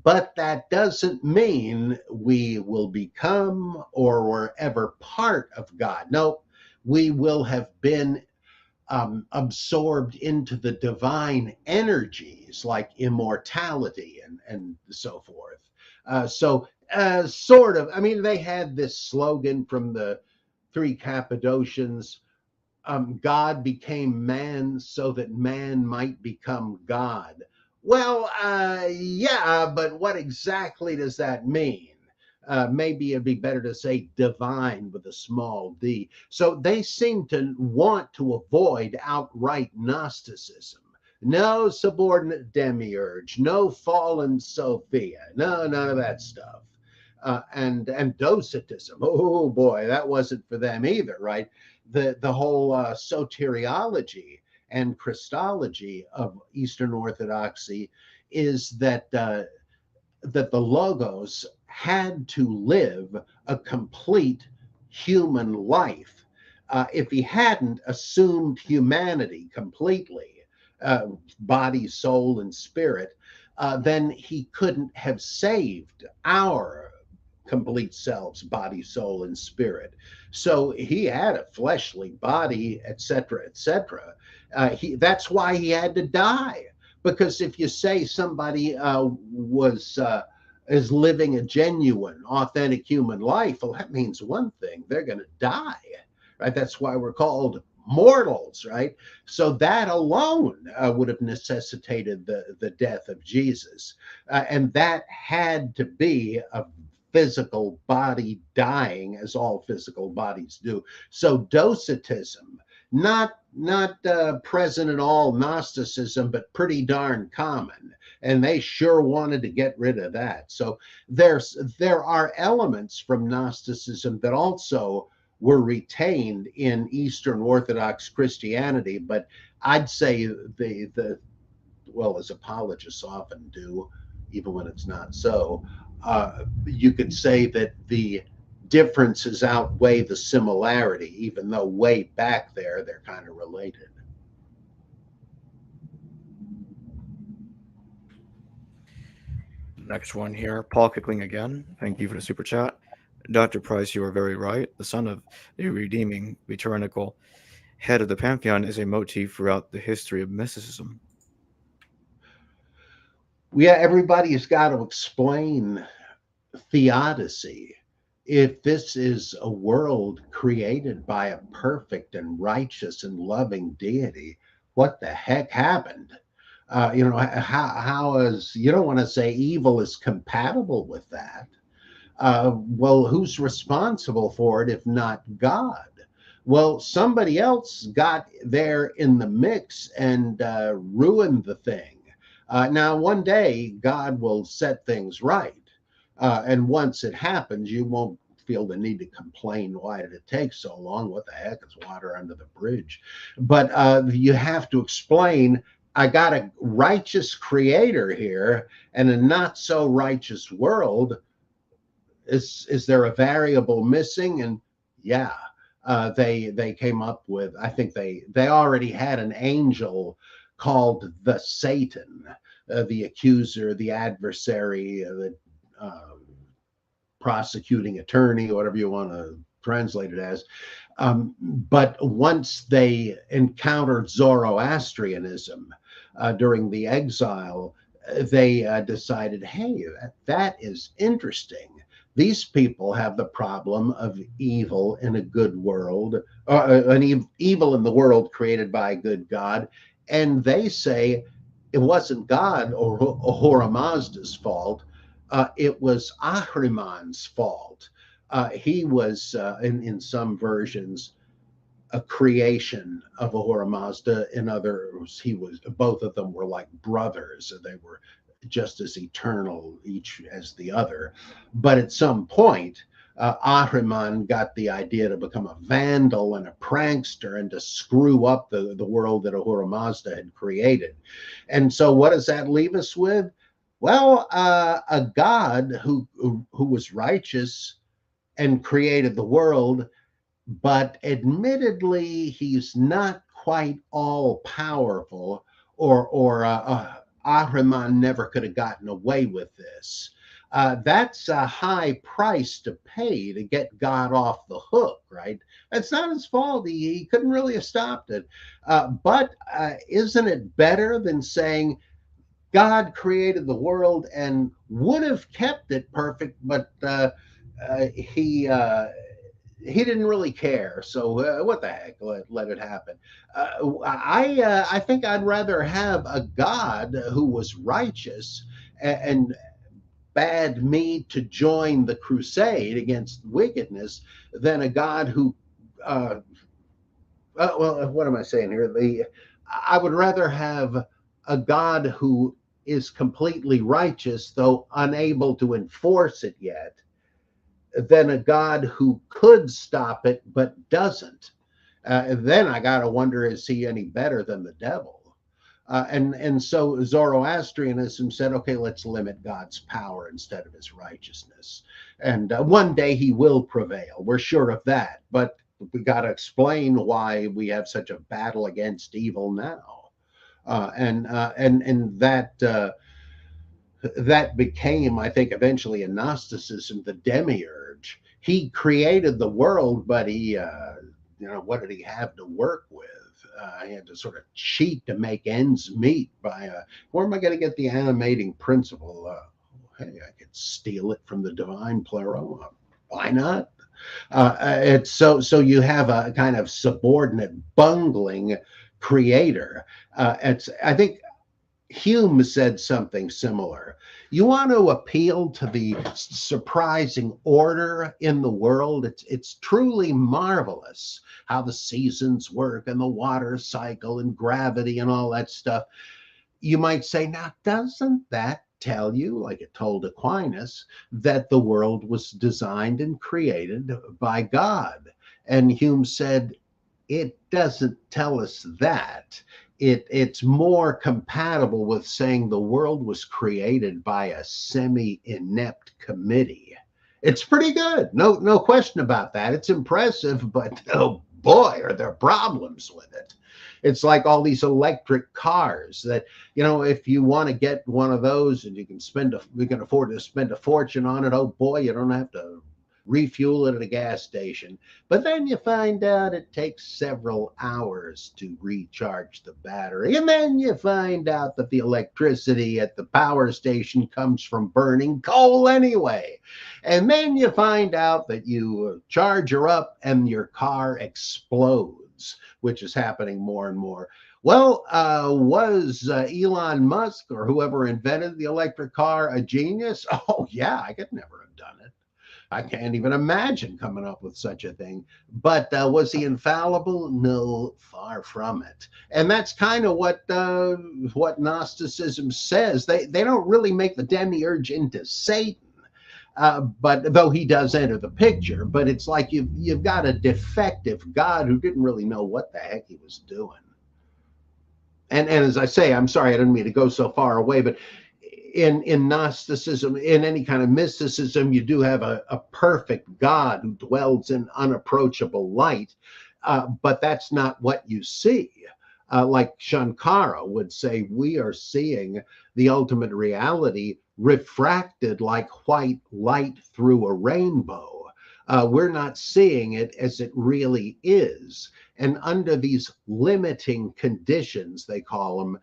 But that doesn't mean we will become or were ever part of God. No, we will have been absorbed into the divine energies, like immortality and so forth. Sort of, I mean, they had this slogan from the three Cappadocians, God became man so that man might become God. Well, yeah, but what exactly does that mean? Maybe it'd be better to say divine with a small d. So they seem to want to avoid outright Gnosticism. No subordinate demiurge, no fallen Sophia, no, none of that stuff. And Docetism, oh boy, that wasn't for them either, right? The whole soteriology and Christology of Eastern Orthodoxy is that that the Logos had to live a complete human life. If he hadn't assumed humanity completely, body, soul, and spirit, then he couldn't have saved our complete selves, body, soul, and spirit. So he had a fleshly body, etc., etc. That's why he had to die. Because if you say somebody is living a genuine, authentic human life, well, that means one thing: they're going to die, right? That's why we're called mortals, right? So that alone would have necessitated the death of Jesus, and that had to be a physical body dying, as all physical bodies do. So Docetism, not present in all Gnosticism, but pretty darn common, and they sure wanted to get rid of that. So there are elements from Gnosticism that also were retained in Eastern Orthodox Christianity, but I'd say the well, as apologists often do, even when it's not so, you could say that the differences outweigh the similarity, even though way back there they're kind of related. Next one here, Paul Kickling again. Thank you for the super chat. Dr. Price, you are very right. The son of the redeeming, tyrannical head of the pantheon is a motif throughout the history of mysticism. Yeah, everybody's got to explain theodicy. If this is a world created by a perfect and righteous and loving deity, what the heck happened? How is, you don't want to say evil is compatible with that. Well, who's responsible for it if not God? Well, somebody else got there in the mix and ruined the thing. Now, one day, God will set things right. And once it happens, you won't feel the need to complain. Why did it take so long? What the heck is water under the bridge? But you have to explain, I got a righteous creator here and a not so righteous world. Is there a variable missing? And yeah, they came up with, I think they already had an angel called the Satan, the accuser, the adversary, the prosecuting attorney, whatever you want to translate it as. But once they encountered Zoroastrianism during the exile, they decided, hey, that is interesting. These people have the problem of evil in a good world, evil in the world created by a good God. And they say it wasn't God or Ahura Mazda's fault. It was Ahriman's fault. He was, in some versions, a creation of Ahura Mazda. In others, he was. Both of them were like brothers. They were just as eternal, each as the other. But at some point, Ahriman got the idea to become a vandal and a prankster and to screw up the world that Ahura Mazda had created. And so, what does that leave us with? Well, a God who was righteous and created the world, but admittedly, he's not quite all powerful, or Ahriman never could have gotten away with this. That's a high price to pay to get God off the hook, right? It's not his fault. He couldn't really have stopped it. But isn't it better than saying, God created the world and would have kept it perfect, but he didn't really care. So what the heck? Let it happen. I think I'd rather have a God who was righteous and bade me to join the crusade against wickedness than a God who. Well, what am I saying here? I would rather have a God who is completely righteous, though unable to enforce it yet, than a God who could stop it but doesn't. Then I got to wonder, is he any better than the devil? And so Zoroastrianism said, okay, let's limit God's power instead of his righteousness. And one day he will prevail. We're sure of that. But we got to explain why we have such a battle against evil now. And that became, I think, eventually in Gnosticism, the demiurge. He created the world, but he, what did he have to work with? He had to sort of cheat to make ends meet by, where am I going to get the animating principle? Hey, I could steal it from the divine pleroma. Why not? It's so you have a kind of subordinate bungling creator. I think Hume said something similar. You want to appeal to the surprising order in the world. It's truly marvelous how the seasons work and the water cycle and gravity and all that stuff. You might say, now, doesn't that tell you, like it told Aquinas, that the world was designed and created by God? And Hume said, it doesn't tell us that. It's more compatible with saying the world was created by a semi-inept committee. It's pretty good. No question about that. It's impressive, but oh boy, are there problems with it. It's like all these electric cars that, if you want to get one of those and you can afford to spend a fortune on it, oh boy, you don't have to refuel it at a gas station. But then you find out it takes several hours to recharge the battery. And then you find out that the electricity at the power station comes from burning coal anyway. And then you find out that you charge her up and your car explodes, which is happening more and more. Well, was Elon Musk or whoever invented the electric car a genius? Oh, yeah, I could never have done it. I can't even imagine coming up with such a thing. But was he infallible? No, far from it. And that's kind of what Gnosticism says. They don't really make the demiurge into Satan. But though he does enter the picture, but it's like you've got a defective God who didn't really know what the heck he was doing. And as I say, I'm sorry, I didn't mean to go so far away, but in Gnosticism, in any kind of mysticism, you do have a perfect God who dwells in unapproachable light, but that's not what you see. Like Shankara would say, we are seeing the ultimate reality refracted like white light through a rainbow. We're not seeing it as it really is. And under these limiting conditions, they call them,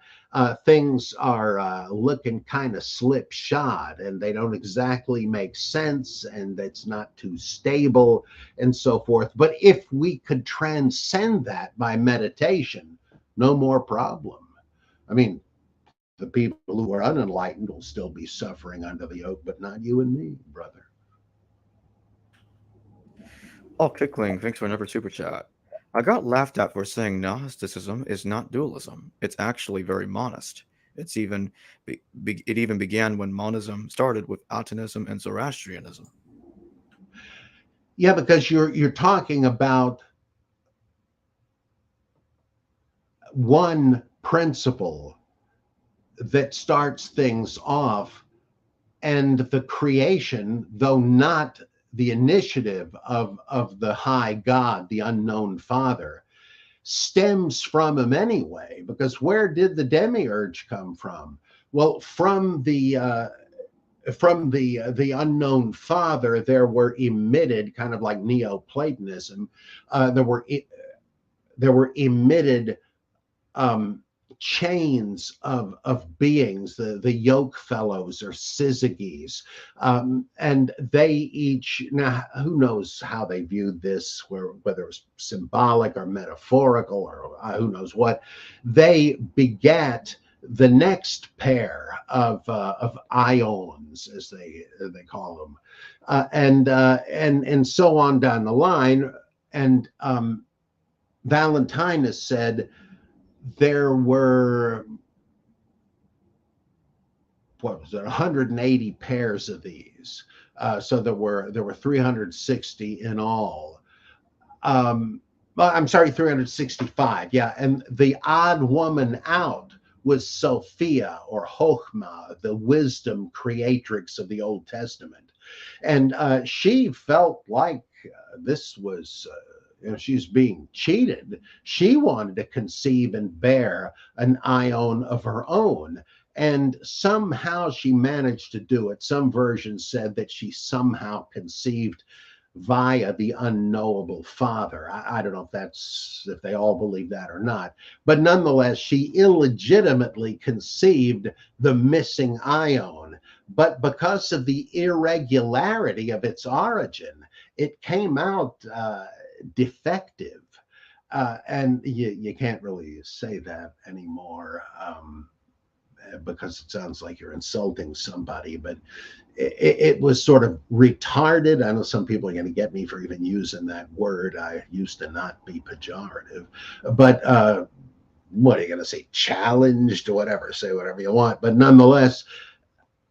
things are looking kind of slipshod and they don't exactly make sense and it's not too stable and so forth. But if we could transcend that by meditation, no more problem. I mean, the people who are unenlightened will still be suffering under the yoke, but not you and me, brother. Oh, Kickling, thanks for another super chat. I got laughed at for saying Gnosticism is not dualism. It's actually very monist. It even began when monism started with Atonism and Zoroastrianism. Yeah, because you're talking about one principle that starts things off, and the creation, though not the initiative of the high God, the unknown Father, stems from him anyway. Because where did the demiurge come from? Well, from the unknown Father, there were emitted, kind of like Neoplatonism, there were emitted chains of beings, the yoke fellows or syzygies, and they each, now who knows how they viewed this, whether it was symbolic or metaphorical or who knows what, they begat the next pair of ions, as they call them, and so on down the line. And Valentinus said there were, what was it, 180 pairs of these. So there were 360 in all. Well, I'm sorry, 365. Yeah. And the odd woman out was Sophia or Chokhmah, the wisdom creatrix of the Old Testament. And she felt like this was, she's being cheated. She wanted to conceive and bear an ion of her own. And somehow she managed to do it. Some versions said that she somehow conceived via the unknowable father. I don't know if they all believe that or not, but nonetheless, she illegitimately conceived the missing ion. But because of the irregularity of its origin, it came out defective. And you can't really say that anymore. Because it sounds like you're insulting somebody, but it was sort of retarded. I know some people are going to get me for even using that word. I used to not be pejorative, but what are you going to say? Challenged or whatever, say whatever you want, but nonetheless,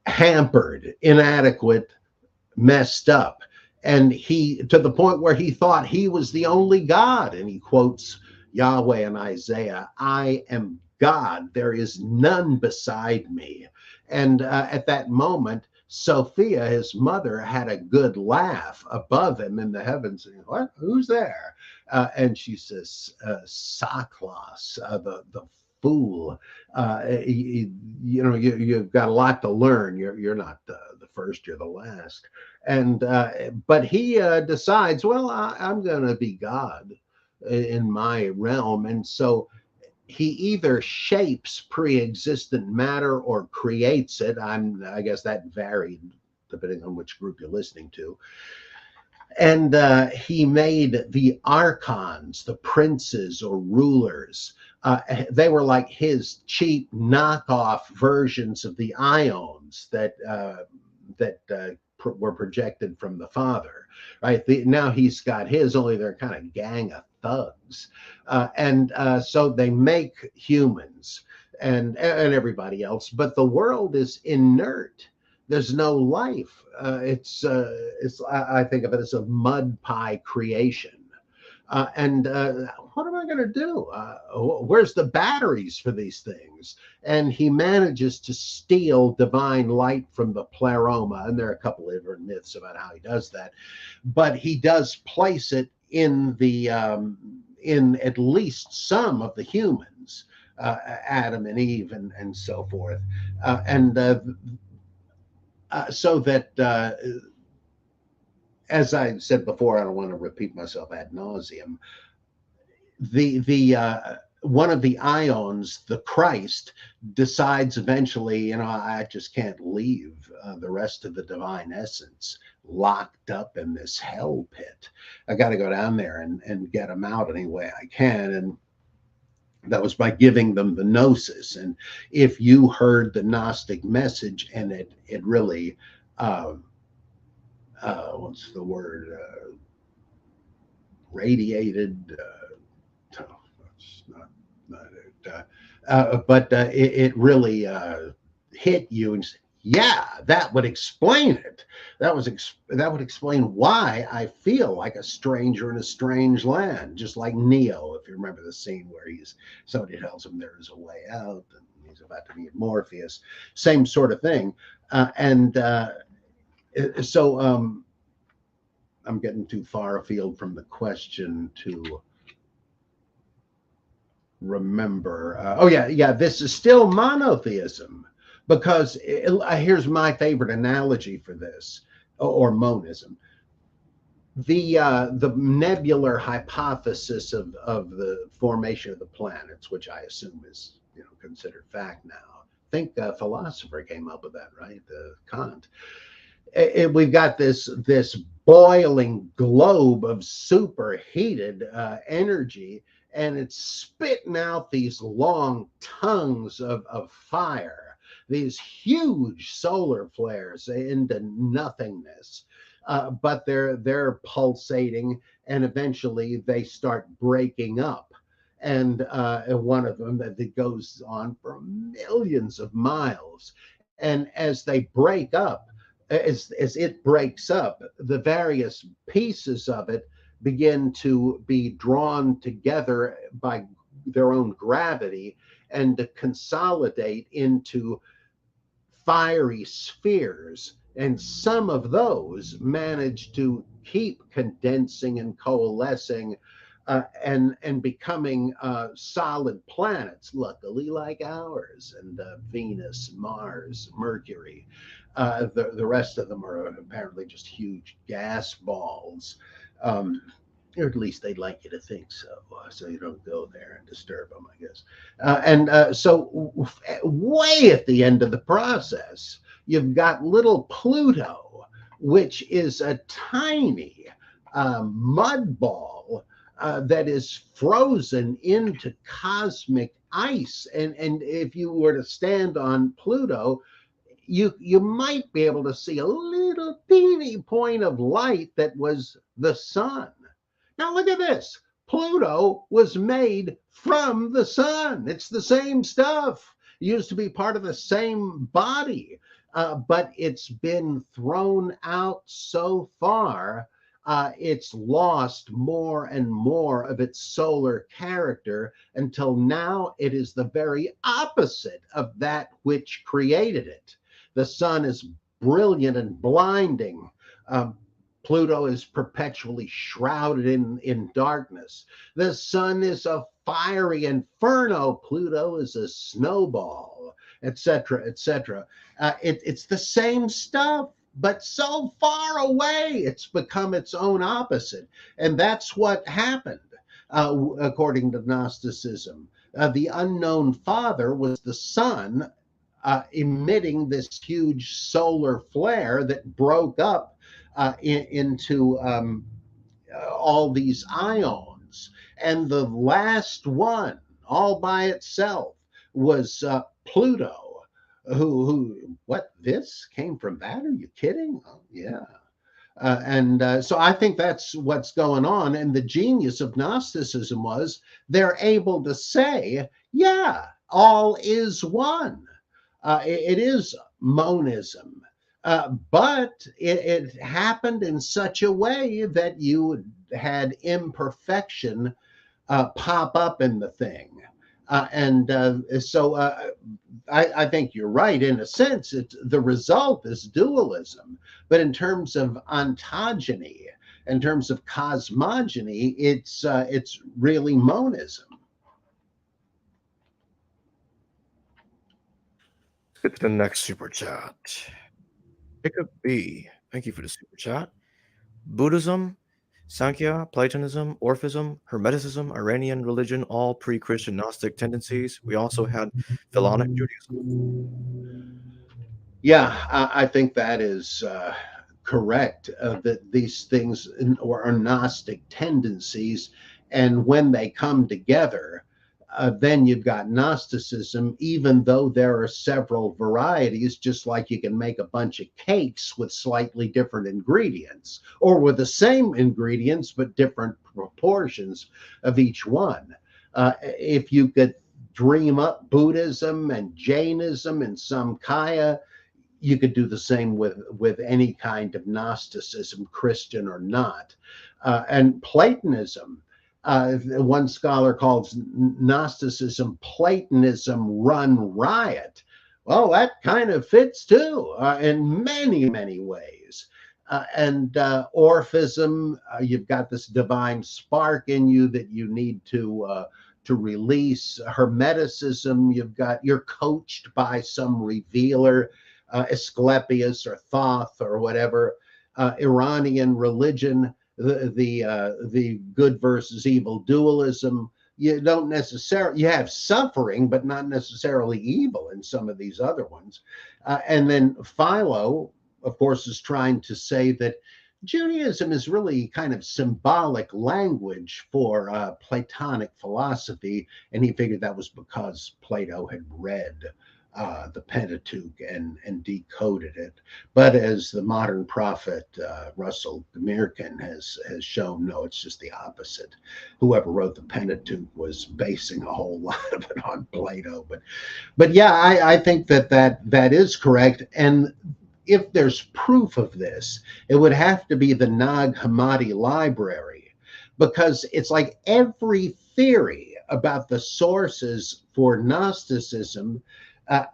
hampered, inadequate, messed up. And he, to the point where he thought he was the only God. And he quotes Yahweh in Isaiah, I am God, there is none beside me. And at that moment, Sophia, his mother, had a good laugh above him in the heavens. And, what? Who's there? And she says, Saklos, the fool. You've got a lot to learn. You're not the first, you're the last. And but he decides, well, I'm going to be God in my realm. And so he either shapes pre-existent matter or creates it. I guess that varied depending on which group you're listening to. And he made the archons, the princes or rulers. They were like his cheap knockoff versions of the ions that were projected from the father. Right now he's got his, only they're kind of gang of thugs, and so they make humans and everybody else, but the world is inert. There's no life. It's I think of it as a mud pie creation. And what am I going to do? Where's the batteries for these things? And he manages to steal divine light from the pleroma. And there are a couple of different myths about how he does that. But he does place it in the in at least some of the humans, Adam and Eve and so forth. So that as I said before, I don't want to repeat myself ad nauseum. The one of the ions, the Christ, decides eventually, I just can't leave the rest of the divine essence locked up in this hell pit. I got to go down there and get them out any way I can. And that was by giving them the gnosis. And if you heard the Gnostic message, and it really what's the word, radiated, that's not it, but it really hit you and said, yeah, that would explain it. That would explain why I feel like a stranger in a strange land, just like Neo, if you remember the scene where somebody tells him there is a way out and he's about to meet Morpheus. Same sort of thing. So I'm getting too far afield from the question to remember. This is still monotheism, because here's my favorite analogy for this, or monism. The nebular hypothesis of the formation of the planets, which I assume is considered fact now. I think a philosopher came up with that, right? Kant. We've got this boiling globe of superheated energy, and it's spitting out these long tongues of fire, these huge solar flares into nothingness. But they're pulsating, and eventually they start breaking up. And one of them that goes on for millions of miles. And as they break up, as it breaks up, the various pieces of it begin to be drawn together by their own gravity and to consolidate into fiery spheres. And some of those manage to keep condensing and coalescing and becoming solid planets, luckily like ours, and Venus, Mars, Mercury. The rest of them are apparently just huge gas balls. Or at least they'd like you to think so, so you don't go there and disturb them, I guess. So way at the end of the process, you've got little Pluto, which is a tiny mud ball that is frozen into cosmic ice. And if you were to stand on Pluto, you might be able to see a little teeny point of light that was the sun. Now look at this. Pluto was made from the sun. It's the same stuff. It used to be part of the same body, but it's been thrown out so far. It's lost more and more of its solar character until now it is the very opposite of that which created it. The sun is brilliant and blinding. Pluto is perpetually shrouded in darkness. The sun is a fiery inferno. Pluto is a snowball, etc., etc. It's the same stuff, but so far away, it's become its own opposite. And that's what happened, according to Gnosticism. The unknown father was the sun emitting this huge solar flare that broke up into all these ions. And the last one, all by itself, was Pluto, what, this came from that? Are you kidding? Oh, yeah. So I think that's what's going on. And the genius of Gnosticism was they're able to say, yeah, all is one. It is monism. But it happened in such a way that you had imperfection pop up in the thing. So I think you're right. In a sense, the result is dualism. But in terms of ontogeny, in terms of cosmogony, it's really monism. Let's get to the next super chat. Jacob B. Thank you for the super chat. Buddhism, Sankhya, Platonism, Orphism, Hermeticism, Iranian religion, all pre-Christian Gnostic tendencies. We also had Philonic Judaism. Yeah, I think that is correct, that these things are Gnostic tendencies. And when they come together, then you've got Gnosticism, even though there are several varieties, just like you can make a bunch of cakes with slightly different ingredients, or with the same ingredients, but different proportions of each one. If you could dream up Buddhism and Jainism and Samkhya, you could do the same with any kind of Gnosticism, Christian or not. And Platonism, one scholar calls Gnosticism Platonism run riot. Well, that kind of fits too, in many, many ways. And Orphism, you've got this divine spark in you that you need to release. Hermeticism, you're coached by some revealer, Asclepius or Thoth or whatever. Iranian religion, the good versus evil dualism. You don't necessarily, you have suffering, but not necessarily evil in some of these other ones. And then Philo, of course, is trying to say that Judaism is really kind of symbolic language for Platonic philosophy. And he figured that was because Plato had read the Pentateuch and decoded it. But as the modern prophet Russell Demirkin has shown, no, it's just the opposite. Whoever wrote the Pentateuch was basing a whole lot of it on Plato. But yeah, I think that is correct. And if there's proof of this, it would have to be the Nag Hammadi library. because it's like every theory about the sources for Gnosticism, uh,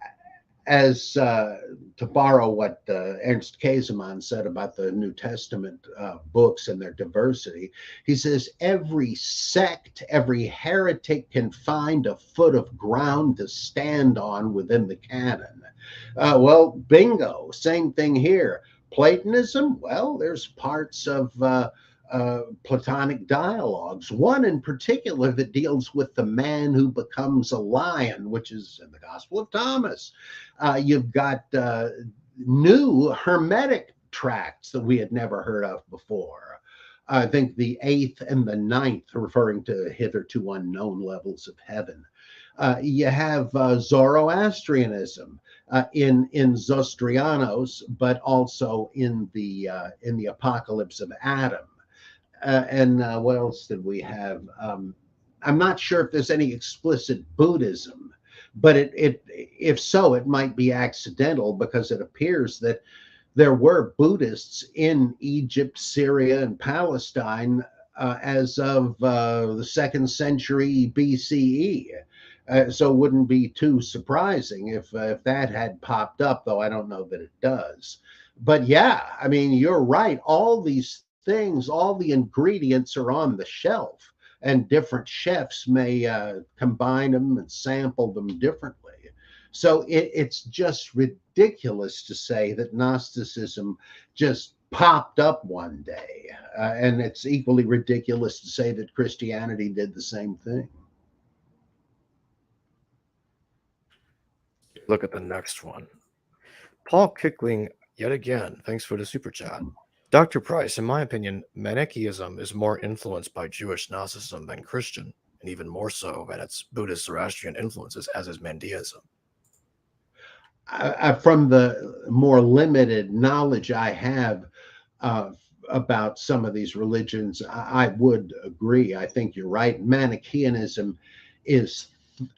as to borrow what Ernst Käsemann said about the New Testament books and their diversity, he says every sect, every heretic can find a foot of ground to stand on within the canon. Well, bingo, same thing here. Platonism, well, there's parts of Platonic dialogues, one in particular that deals with the man who becomes a lion, which is in the Gospel of Thomas. You've got new Hermetic tracts that we had never heard of before. I think the 8th and the 9th, referring to hitherto unknown levels of heaven. You have Zoroastrianism in Zostrianos, but also in the Apocalypse of Adam. And what else did we have? I'm not sure if there's any explicit Buddhism, but if so, it might be accidental, because it appears that there were Buddhists in Egypt, Syria, and Palestine as of the 2nd century BCE. So it wouldn't be too surprising if that had popped up, though I don't know that it does. But yeah, I mean, you're right. All these things, all the ingredients are on the shelf, and different chefs may combine them and sample them differently. So it's just ridiculous to say that Gnosticism just popped up one day. And it's equally ridiculous to say that Christianity did the same thing. Look at the next one. Paul Kickling, yet again, thanks for the super chat. Dr. Price, in my opinion, Manichaeism is more influenced by Jewish Gnosticism than Christian, and even more so by its Buddhist Zoroastrian influences, as is Mandeism. From the more limited knowledge I have about some of these religions, I would agree. I think you're right. Manichaeanism is,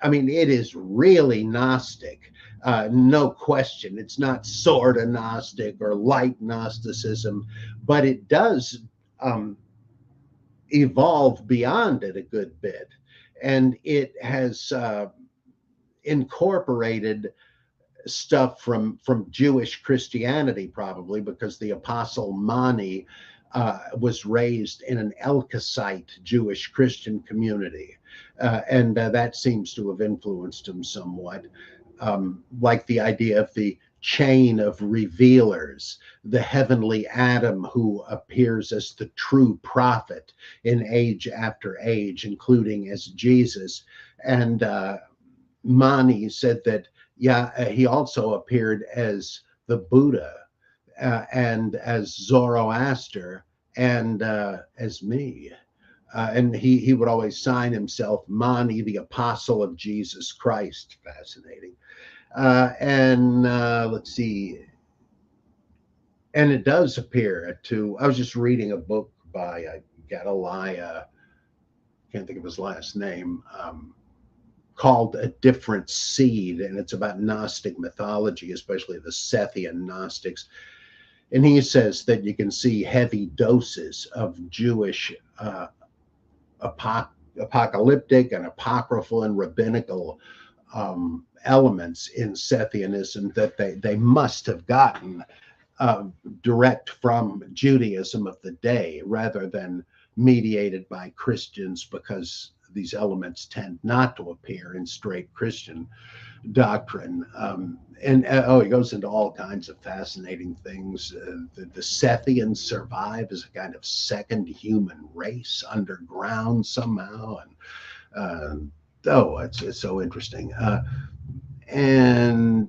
I mean, it is really Gnostic, no question. It's not sort of Gnostic or light Gnosticism, but it does evolve beyond it a good bit. And it has incorporated stuff from Jewish Christianity, probably because the Apostle Mani was raised in an Elkosite Jewish Christian community. And that seems to have influenced him somewhat. Like the idea of the chain of revealers, the heavenly Adam who appears as the true prophet in age after age, including as Jesus. And Mani said that, yeah, he also appeared as the Buddha and as Zoroaster and as me. And he would always sign himself Mani, the apostle of Jesus Christ. Fascinating. And let's see. And it does appear to, I was just reading a book by Gadaliah, can't think of his last name, called A Different Seed, and it's about Gnostic mythology, especially the Sethian Gnostics. And he says that you can see heavy doses of Jewish apocalyptic and apocryphal and rabbinical elements in Sethianism that they must have gotten direct from Judaism of the day, rather than mediated by Christians, because these elements tend not to appear in straight Christian doctrine. And he goes into all kinds of fascinating things. The Sethians survive as a kind of second human race underground somehow. And it's so interesting. The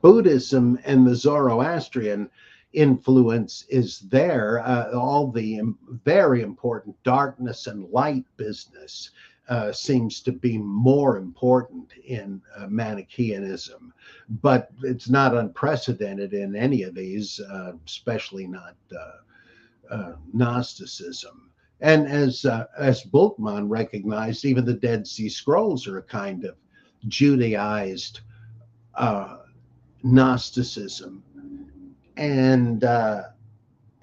Buddhism and the Zoroastrian influence is there. All the very important darkness and light business seems to be more important in Manichaeanism, but it's not unprecedented in any of these, especially not Gnosticism. And as Bultmann recognized, even the Dead Sea Scrolls are a kind of Judaized Gnosticism. And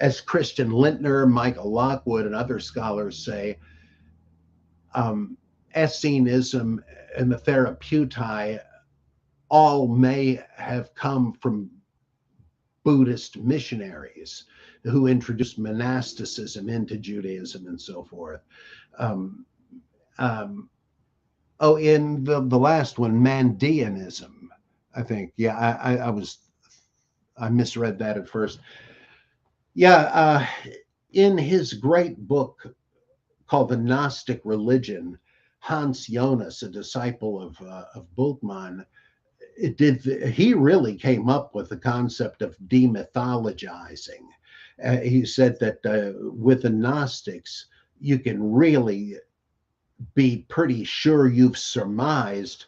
as Christian Lintner, Michael Lockwood, and other scholars say, Essenism and the Therapeutae all may have come from Buddhist missionaries who introduced monasticism into Judaism and so forth. Um, um, in the last one, Mandeanism, I think. Yeah, I misread that at first. Yeah, in his great book called The Gnostic Religion, Hans Jonas, a disciple of Bultmann, he really came up with the concept of demythologizing. He said that with the Gnostics, you can really be pretty sure you've surmised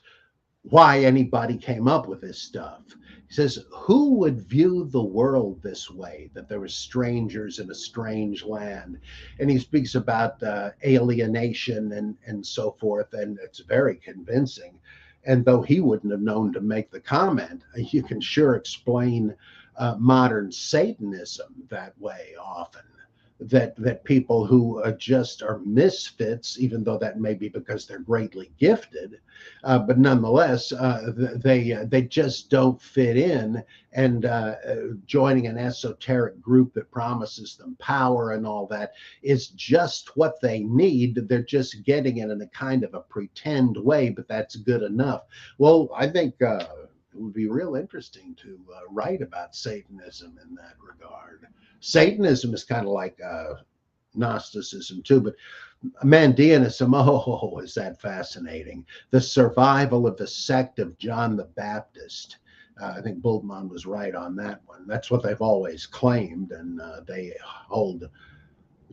why anybody came up with this stuff. He says, who would view the world this way, that there were strangers in a strange land? And he speaks about alienation and so forth, and it's very convincing. And though he wouldn't have known to make the comment, you can sure explain modern Satanism that way often. That people who just are misfits, even though that may be because they're greatly gifted, but nonetheless, they just don't fit in. And joining an esoteric group that promises them power and all that is just what they need. They're just getting it in a kind of a pretend way, but that's good enough. Well, I think it would be real interesting to write about Satanism in that regard. Satanism is kind of like Gnosticism too, but Mandeanism, oh, is that fascinating. The survival of the sect of John the Baptist. I think Bultmann was right on that one. That's what they've always claimed, and they hold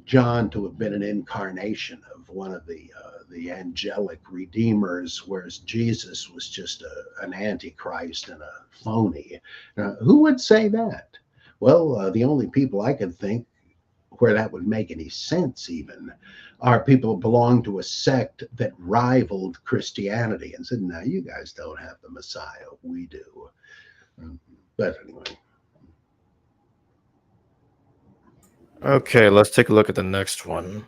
John to have been an incarnation of one of the angelic redeemers, whereas Jesus was just an antichrist and a phony. Who would say that? Well, the only people I could think where that would make any sense even are people who belong to a sect that rivaled Christianity and said, no, you guys don't have the Messiah. We do. But anyway. Okay, let's take a look at the next one.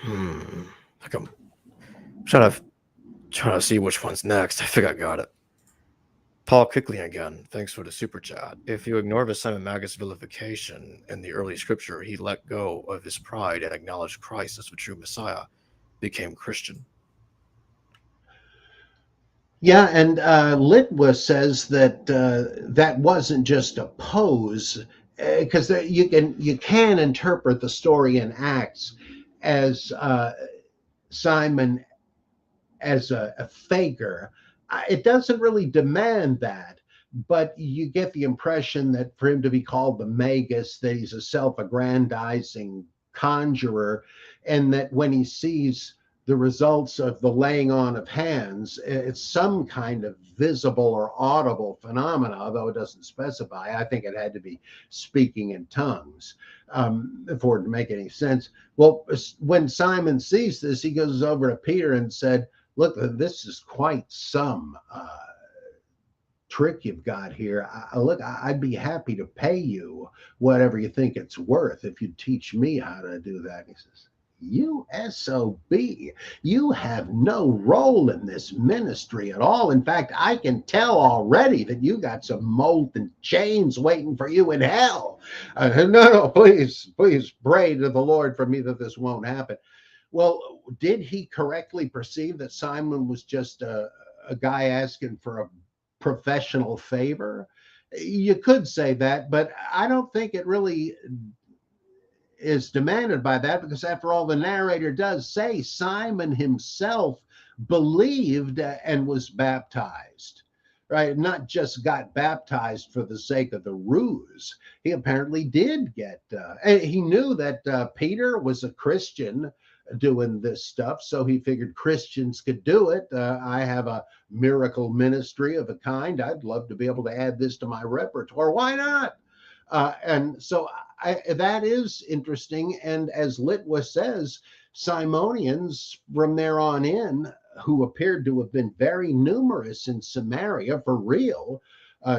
Like I'm trying to see which one's next. I think I got it. Paul Kickley again. Thanks for the super chat. If you ignore the Simon Magus vilification in the early scripture, he let go of his pride and acknowledged Christ as the true Messiah, became Christian. Yeah, and Litwa says that that wasn't just a pose, because you can interpret the story in Acts as Simon as a faker. It doesn't really demand that, but you get the impression that for him to be called the Magus, that he's a self-aggrandizing conjurer, and that when he sees the results of the laying on of hands, it's some kind of visible or audible phenomena, although it doesn't specify. I think it had to be speaking in tongues for it to make any sense. Well, when Simon sees this, he goes over to Peter and said, look, this is quite some trick you've got here. Look, I'd be happy to pay you whatever you think it's worth if you teach me how to do that. And he says, you SOB, you have no role in this ministry at all. In fact, I can tell already that you got some molten chains waiting for you in hell. No, please pray to the Lord for me that this won't happen. Well, did he correctly perceive that Simon was just a guy asking for a professional favor? You could say that, but I don't think it really is demanded by that, because after all, the narrator does say Simon himself believed and was baptized, right? Not just got baptized for the sake of the ruse. He apparently did get, and he knew that Peter was a Christian doing this stuff, so he figured Christians could do it. I have a miracle ministry of a kind. I'd love to be able to add this to my repertoire. Why not? And so that is interesting. And as Litwa says, Simonians from there on in, who appeared to have been very numerous in Samaria for real,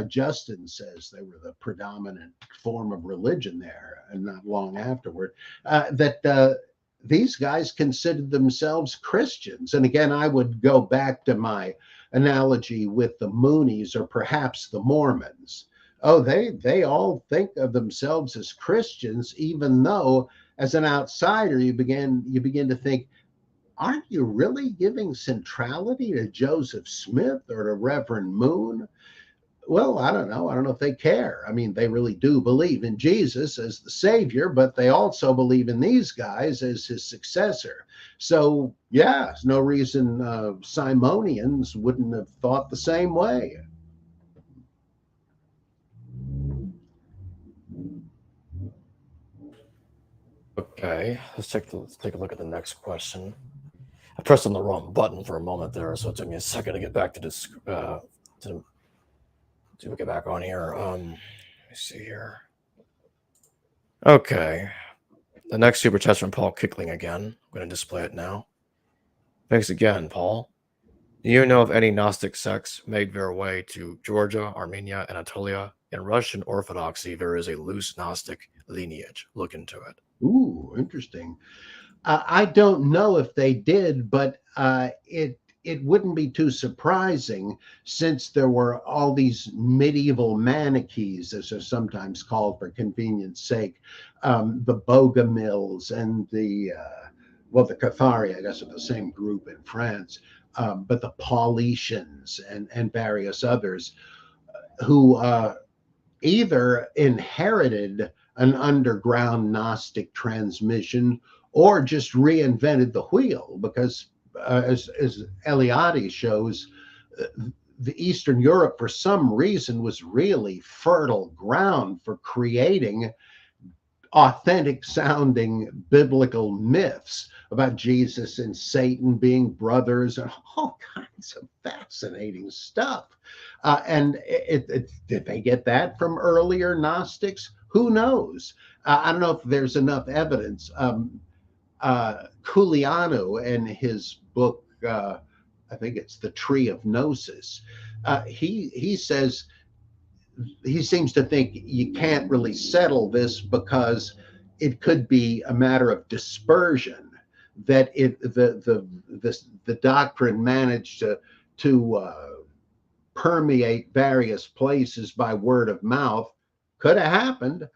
Justin says they were the predominant form of religion there, and not long afterward, these guys considered themselves Christians. And again, I would go back to my analogy with the Moonies or perhaps the Mormons. Oh, they all think of themselves as Christians, even though as an outsider you begin to think, aren't you really giving centrality to Joseph Smith or to Reverend Moon? Well, I don't know. I don't know if they care. I mean, they really do believe in Jesus as the Savior, but they also believe in these guys as his successor. So, yeah, there's no reason Simonians wouldn't have thought the same way. Okay, let's take a look at the next question. I pressed on the wrong button for a moment there, so it took me a second to get back to this. To get back on here. Let me see here. Okay, the next super chat from Paul Kickling again. I'm going to display it now. Thanks again, Paul. Do you know of any Gnostic sects made their way to Georgia, Armenia, Anatolia? In Russian Orthodoxy, there is a loose Gnostic lineage. Look into it. Ooh, interesting. I don't know if they did, but it wouldn't be too surprising, since there were all these medieval Manichees, as they're sometimes called for convenience sake, the Bogomils and the Cathari, I guess, are the same group in France, but the Paulicians and various others who either inherited an underground Gnostic transmission or just reinvented the wheel, because as Eliade shows, the Eastern Europe, for some reason, was really fertile ground for creating authentic sounding biblical myths about Jesus and Satan being brothers and all kinds of fascinating stuff. And did they get that from earlier Gnostics? Who knows? I don't know if there's enough evidence. Culianu, in his book, I think it's The Tree of Gnosis, he says, he seems to think you can't really settle this because it could be a matter of dispersion, that the doctrine managed to permeate various places by word of mouth. Could have happened,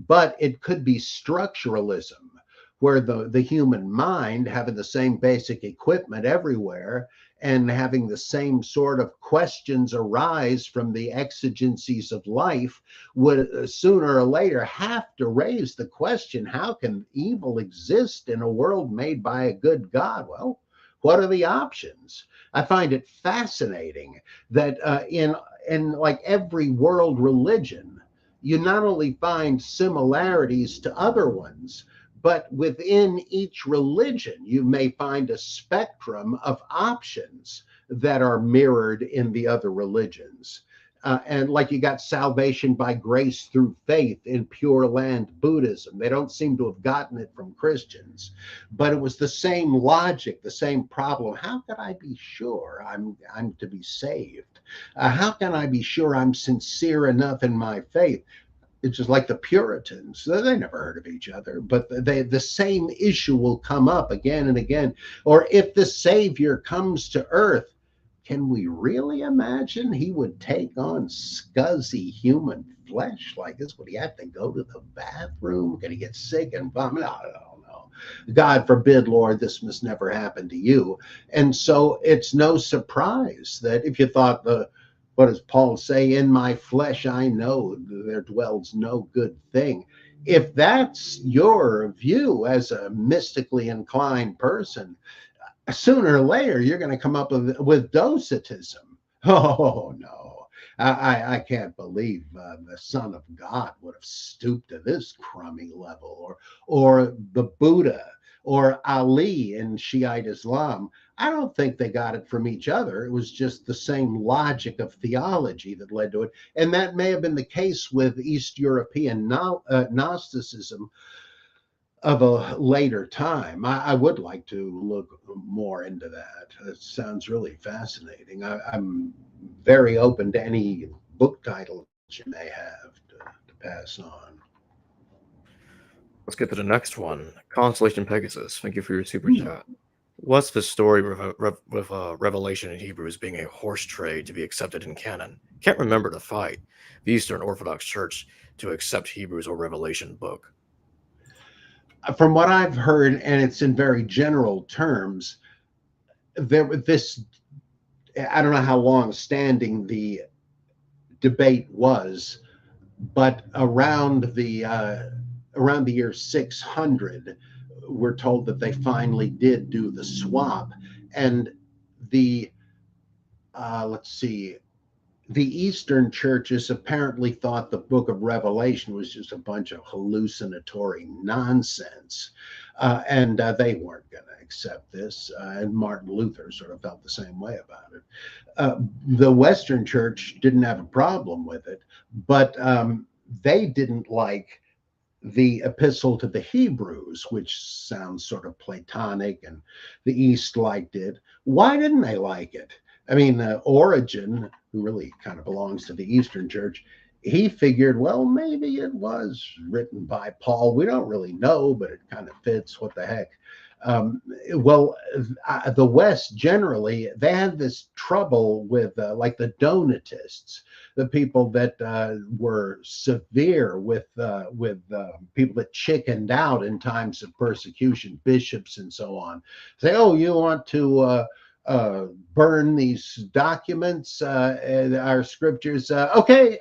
but it could be structuralism, where the human mind, having the same basic equipment everywhere and having the same sort of questions arise from the exigencies of life, would sooner or later have to raise the question, how can evil exist in a world made by a good God? Well, what are the options? I find it fascinating that in like every world religion, you not only find similarities to other ones, but within each religion, you may find a spectrum of options that are mirrored in the other religions. And like you got salvation by grace through faith in Pure Land Buddhism. They don't seem to have gotten it from Christians, but it was the same logic, the same problem. How can I be sure I'm to be saved? How can I be sure I'm sincere enough in my faith? It's just like the Puritans. They never heard of each other, but the same issue will come up again and again. Or if the Savior comes to earth, can we really imagine he would take on scuzzy human flesh like this? Would he have to go to the bathroom? Could he get sick and vomit? I don't know. God forbid, Lord, this must never happen to you. And so it's no surprise that if you thought what does Paul say? In my flesh, I know there dwells no good thing. If that's your view as a mystically inclined person, sooner or later, you're going to come up with Docetism. Oh, no. I can't believe the Son of God would have stooped to this crummy level, or the Buddha, or Ali in Shiite Islam. I don't think they got it from each other. It was just the same logic of theology that led to it. And that may have been the case with East European Gnosticism of a later time. I would like to look more into that. It sounds really fascinating. I'm very open to any book titles you may have to pass on. Let's get to the next one. Constellation Pegasus. Thank you for your super chat. What's the story with Revelation in Hebrews being a horse trade to be accepted in canon? Can't remember to fight the Eastern Orthodox Church to accept Hebrews or Revelation book. From what I've heard, and it's in very general terms, this, I don't know how long standing the debate was, but around the year 600, we're told that they finally did do the swap, and the let's see, the Eastern churches apparently thought the book of Revelation was just a bunch of hallucinatory nonsense. And they weren't going to accept this. And Martin Luther sort of felt the same way about it. The Western church didn't have a problem with it, but they didn't like the epistle to the Hebrews, which sounds sort of Platonic, and the East liked it. Why didn't they like it? I mean, Origen, who really kind of belongs to the Eastern Church, he figured, well, maybe it was written by Paul. We don't really know, but it kind of fits. What the heck? The West generally, they had this trouble with like the Donatists, the people that were severe with people that chickened out in times of persecution, bishops and so on. Say, oh, you want to burn these documents, our scriptures? Okay,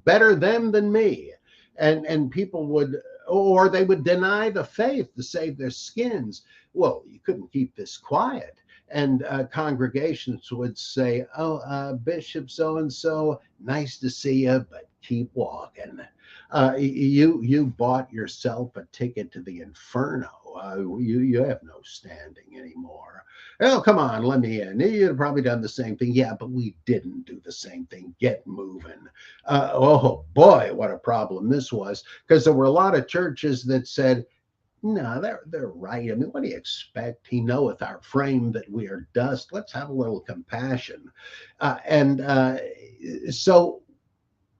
better them than me. And people would, or they would deny the faith to save their skins. Well, you couldn't keep this quiet. And congregations would say, oh, Bishop so-and-so, nice to see you, but keep walking. You bought yourself a ticket to the inferno. You have no standing anymore. Oh, come on, let me in. You'd have probably done the same thing. Yeah, but we didn't do the same thing. Get moving. Oh, boy, what a problem this was, because there were a lot of churches that said, no, they're right. I mean, what do you expect? He knoweth our frame that we are dust. Let's have a little compassion. So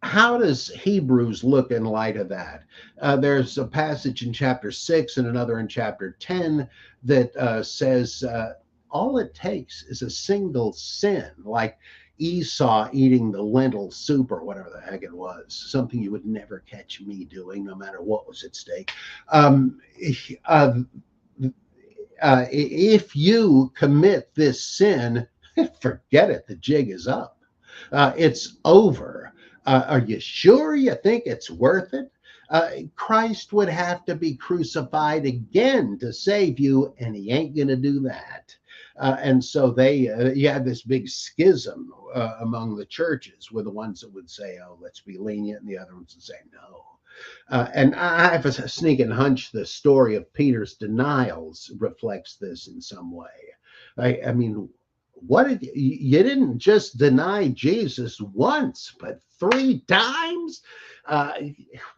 how does Hebrews look in light of that? There's a passage in chapter 6 and another in chapter 10 that says all it takes is a single sin, like Esau eating the lentil soup or whatever the heck it was, something you would never catch me doing, no matter what was at stake. If you commit this sin, forget it, the jig is up. It's over. Are you sure you think it's worth it? Christ would have to be crucified again to save you, and he ain't going to do that. And so you had this big schism among the churches, with the ones that would say, oh, let's be lenient, and the other ones would say, no. And I have a sneaking hunch the story of Peter's denials reflects this in some way. I mean, you didn't just deny Jesus once, but 3 times?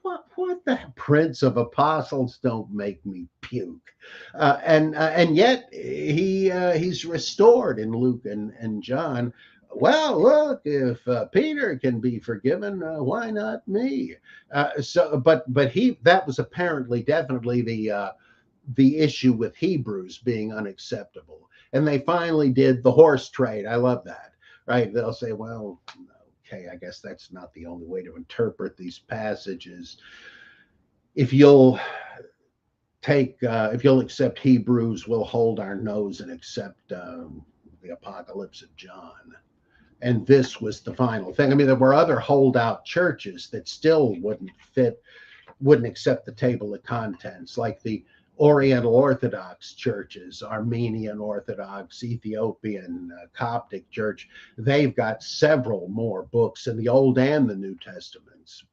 What the Prince of Apostles, don't make me puke. And yet he's restored in Luke and John. Well, look, if Peter can be forgiven, why not me? But that was apparently definitely the issue with Hebrews being unacceptable. And they finally did the horse trade. I love that, right? They'll say, well, okay, I guess that's not the only way to interpret these passages. If you'll accept Hebrews, we'll hold our nose and accept the Apocalypse of John. And this was the final thing. I mean, there were other holdout churches that still wouldn't accept the table of contents, like the Oriental Orthodox churches, Armenian Orthodox, Ethiopian, Coptic Church. They've got several more books in the Old and the New Testaments.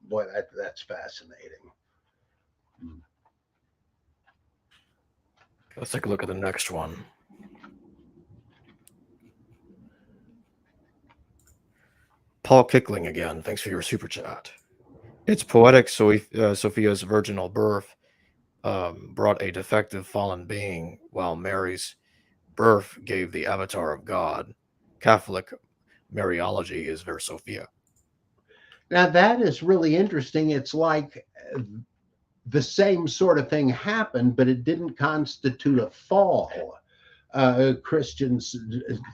Boy, that's fascinating. Let's take a look at the next one. Paul Kickling again. Thanks for your super chat. It's poetic. Sophia's virginal birth brought a defective fallen being, while Mary's birth gave the avatar of God. Catholic Mariology is Ver Sophia. Now that is really interesting. It's like the same sort of thing happened, but it didn't constitute a fall. Christians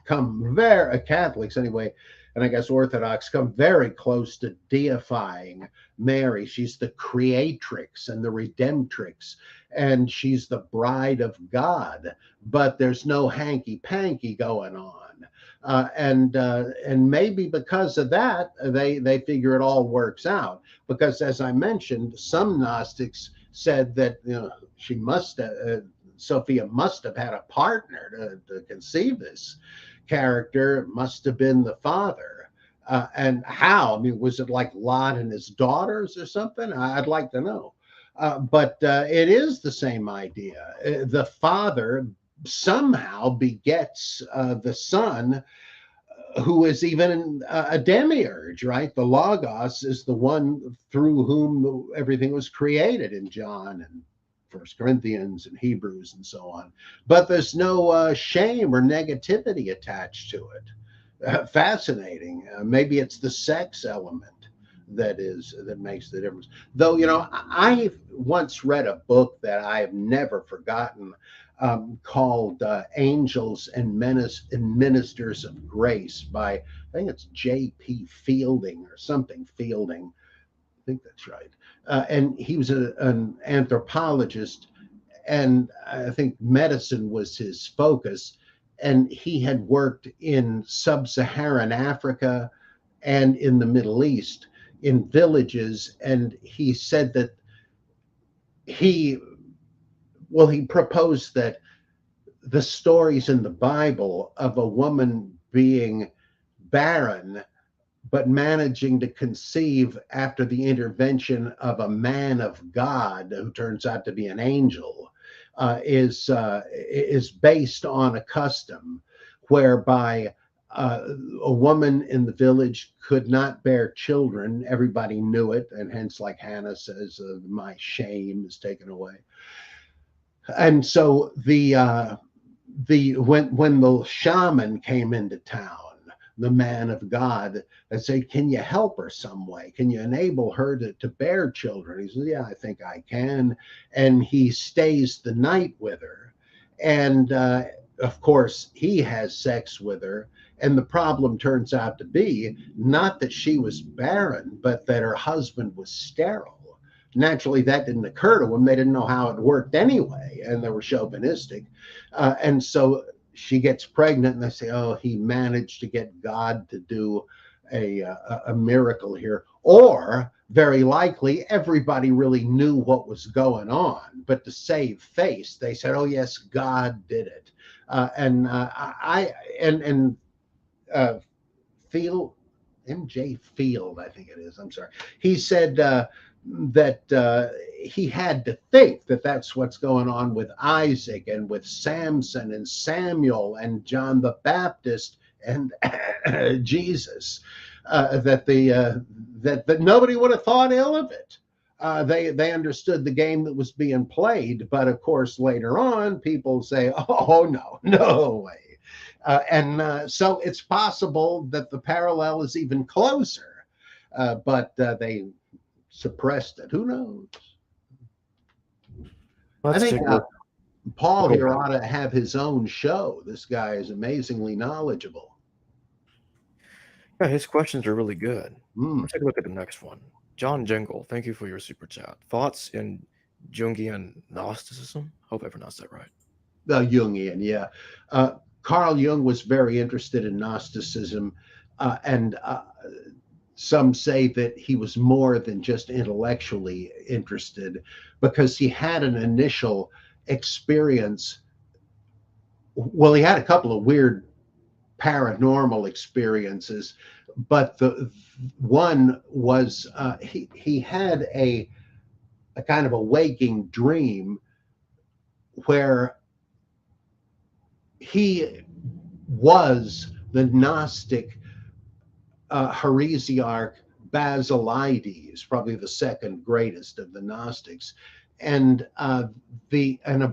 come very, Catholics anyway, and I guess Orthodox come very close to deifying Mary. She's the creatrix and the redemptrix, and she's the bride of God, but there's no hanky panky going on. And maybe because of that, they figure it all works out. Because as I mentioned, some Gnostics said that she must Sophia must have had a partner to conceive this character. It must have been the father. And how? I mean, was it like Lot and his daughters or something? I'd like to know. But it is the same idea. The father somehow begets the son, who is even a demiurge, right? The Logos is the one through whom everything was created in John and First Corinthians and Hebrews and so on. But there's no shame or negativity attached to it. Fascinating. Maybe it's the sex element that makes the difference. Though, I once read a book that I have never forgotten, called Angels and Ministers of Grace by, I think it's J.P. Fielding or something Fielding. I think that's right. And he was an anthropologist, and I think medicine was his focus. And he had worked in sub-Saharan Africa and in the Middle East in villages. And he said that he proposed that the stories in the Bible of a woman being barren but managing to conceive after the intervention of a man of God who turns out to be an angel is based on a custom whereby a woman in the village could not bear children. Everybody knew it, and hence, like Hannah says, my shame is taken away. And so when the shaman came into town, the man of God, and said, "Can you help her some way? Can you enable her to bear children?" He says, "Yeah, I think I can." And he stays the night with her. And of course, he has sex with her. And the problem turns out to be not that she was barren, but that her husband was sterile. Naturally, that didn't occur to them. They didn't know how it worked anyway, and they were chauvinistic. And so she gets pregnant, and they say, "Oh, he managed to get God to do a miracle here." Or very likely, everybody really knew what was going on, but to save face, they said, "Oh yes, God did it." Field, MJ Field, I think it is. I'm sorry. He said that he had to think that that's what's going on with Isaac and with Samson and Samuel and John the Baptist and Jesus, that nobody would have thought ill of it. They understood the game that was being played, but of course later on people say, "Oh no way." So it's possible that the parallel is even closer, but they suppressed it. Who knows? I think Paul here ought to have his own show. This guy is amazingly knowledgeable. Yeah, his questions are really good. Let's take a look at the next one. John Jingle, thank you for your super chat. Thoughts in Jungian Gnosticism? Hope I pronounced that right. Jungian, yeah. Carl Jung was very interested in Gnosticism, and some say that he was more than just intellectually interested, because he had an initial experience. Well, he had a couple of weird paranormal experiences, but the one was he had a kind of a waking dream where he was the Gnostic heresiarch Basilides, probably the second greatest of the Gnostics, and a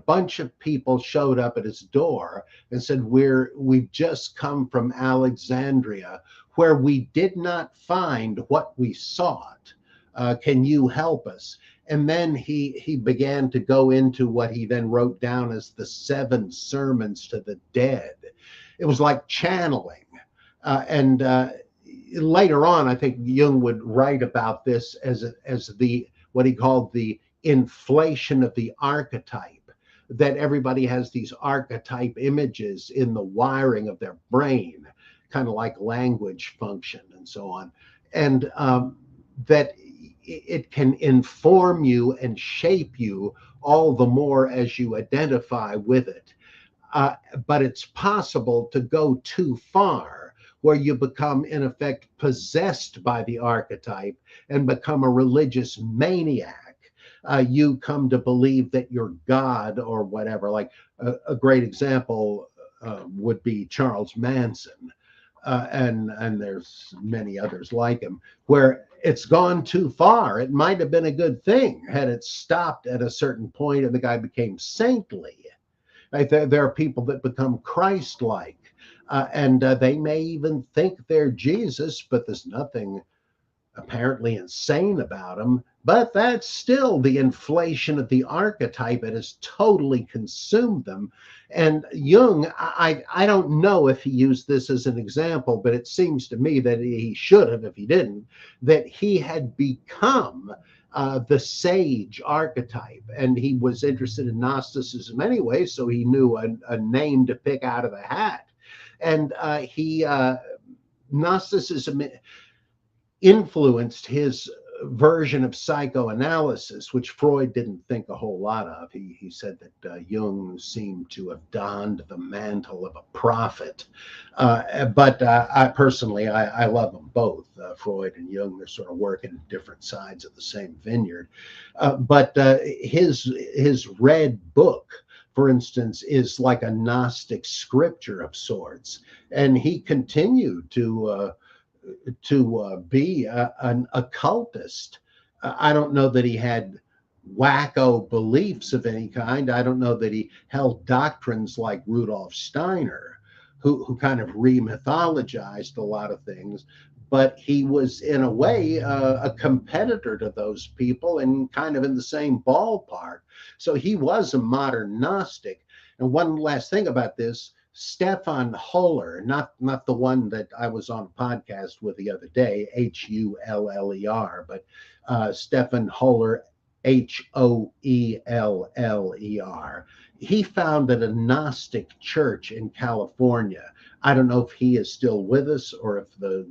bunch of people showed up at his door and said, we've just come from Alexandria, where we did not find what we sought. Can you help us? And then he began to go into what he then wrote down as the 7 sermons to the dead. It was like channeling. And later on, I think Jung would write about this as the what he called the inflation of the archetype, that everybody has these archetype images in the wiring of their brain, kind of like language function and so on. And that it can inform you and shape you all the more as you identify with it. But it's possible to go too far, where you become, in effect, possessed by the archetype and become a religious maniac. You come to believe that you're God or whatever. Like a great example would be Charles Manson. And there's many others like him, where it's gone too far. It might have been a good thing had it stopped at a certain point and the guy became saintly. Right? There are people that become Christ-like, and they may even think they're Jesus, but there's nothing apparently insane about them. But that's still the inflation of the archetype. It has totally consumed them. And Jung, I don't know if he used this as an example, but it seems to me that he should have, if he didn't, that he had become the sage archetype, and he was interested in Gnosticism anyway, so he knew a name to pick out of the hat. And Gnosticism influenced his version of psychoanalysis, which Freud didn't think a whole lot of. He said that Jung seemed to have donned the mantle of a prophet. But I personally, I love them both. Freud and Jung, they're sort of working different sides of the same vineyard. But his red book, for instance, is like a Gnostic scripture of sorts. And he continued to be an occultist. I don't know that he had wacko beliefs of any kind. I don't know that he held doctrines like Rudolf Steiner, who kind of re-mythologized a lot of things. But he was, in a way, a competitor to those people and kind of in the same ballpark. So he was a modern Gnostic. And one last thing about this, Stefan Holler, not the one that I was on a podcast with the other day, Huller, but Stefan Holler, Hoeller. He founded a Gnostic church in California. I don't know if he is still with us or if the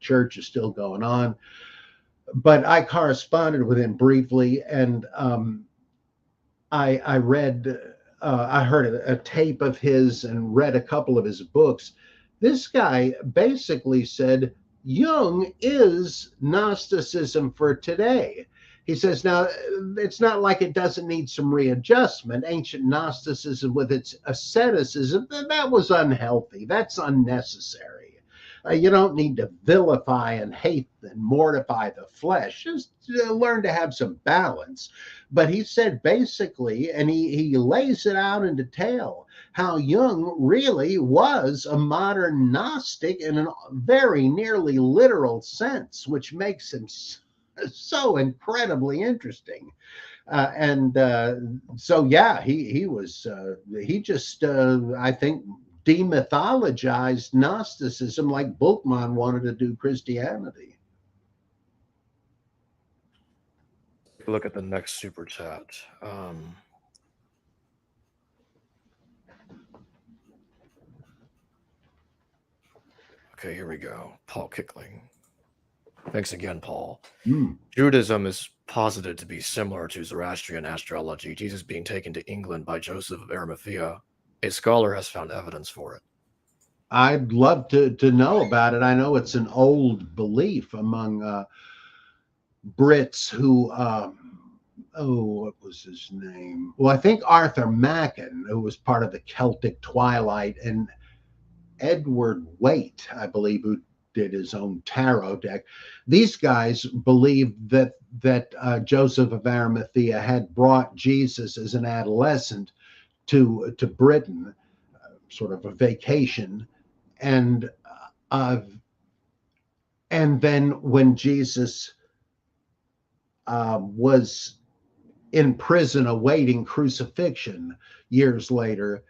church is still going on, but I corresponded with him briefly, and I read. I heard a tape of his and read a couple of his books. This guy basically said Jung is Gnosticism for today. He says, now, it's not like it doesn't need some readjustment. Ancient Gnosticism with its asceticism, that was unhealthy. That's unnecessary. You don't need to vilify and hate and mortify the flesh. Just learn to have some balance. But he said basically, and he lays it out in detail, how Jung really was a modern Gnostic in a very nearly literal sense, which makes him so incredibly interesting. So yeah, he just I think demythologized Gnosticism like Bultmann wanted to do Christianity. Take a look at the next super chat. Okay, here we go. Paul Kickling. Thanks again, Paul. Judaism is posited to be similar to Zoroastrian astrology, Jesus being taken to England by Joseph of Arimathea. A scholar has found evidence for it. I'd love to know about it. I know it's an old belief among Brits who, what was his name? Well, I think Arthur Machen, who was part of the Celtic Twilight, and Edward Waite, I believe, who did his own tarot deck. These guys believed that Joseph of Arimathea had brought Jesus as an adolescent to Britain, sort of a vacation, and And then when Jesus was in prison awaiting crucifixion years later,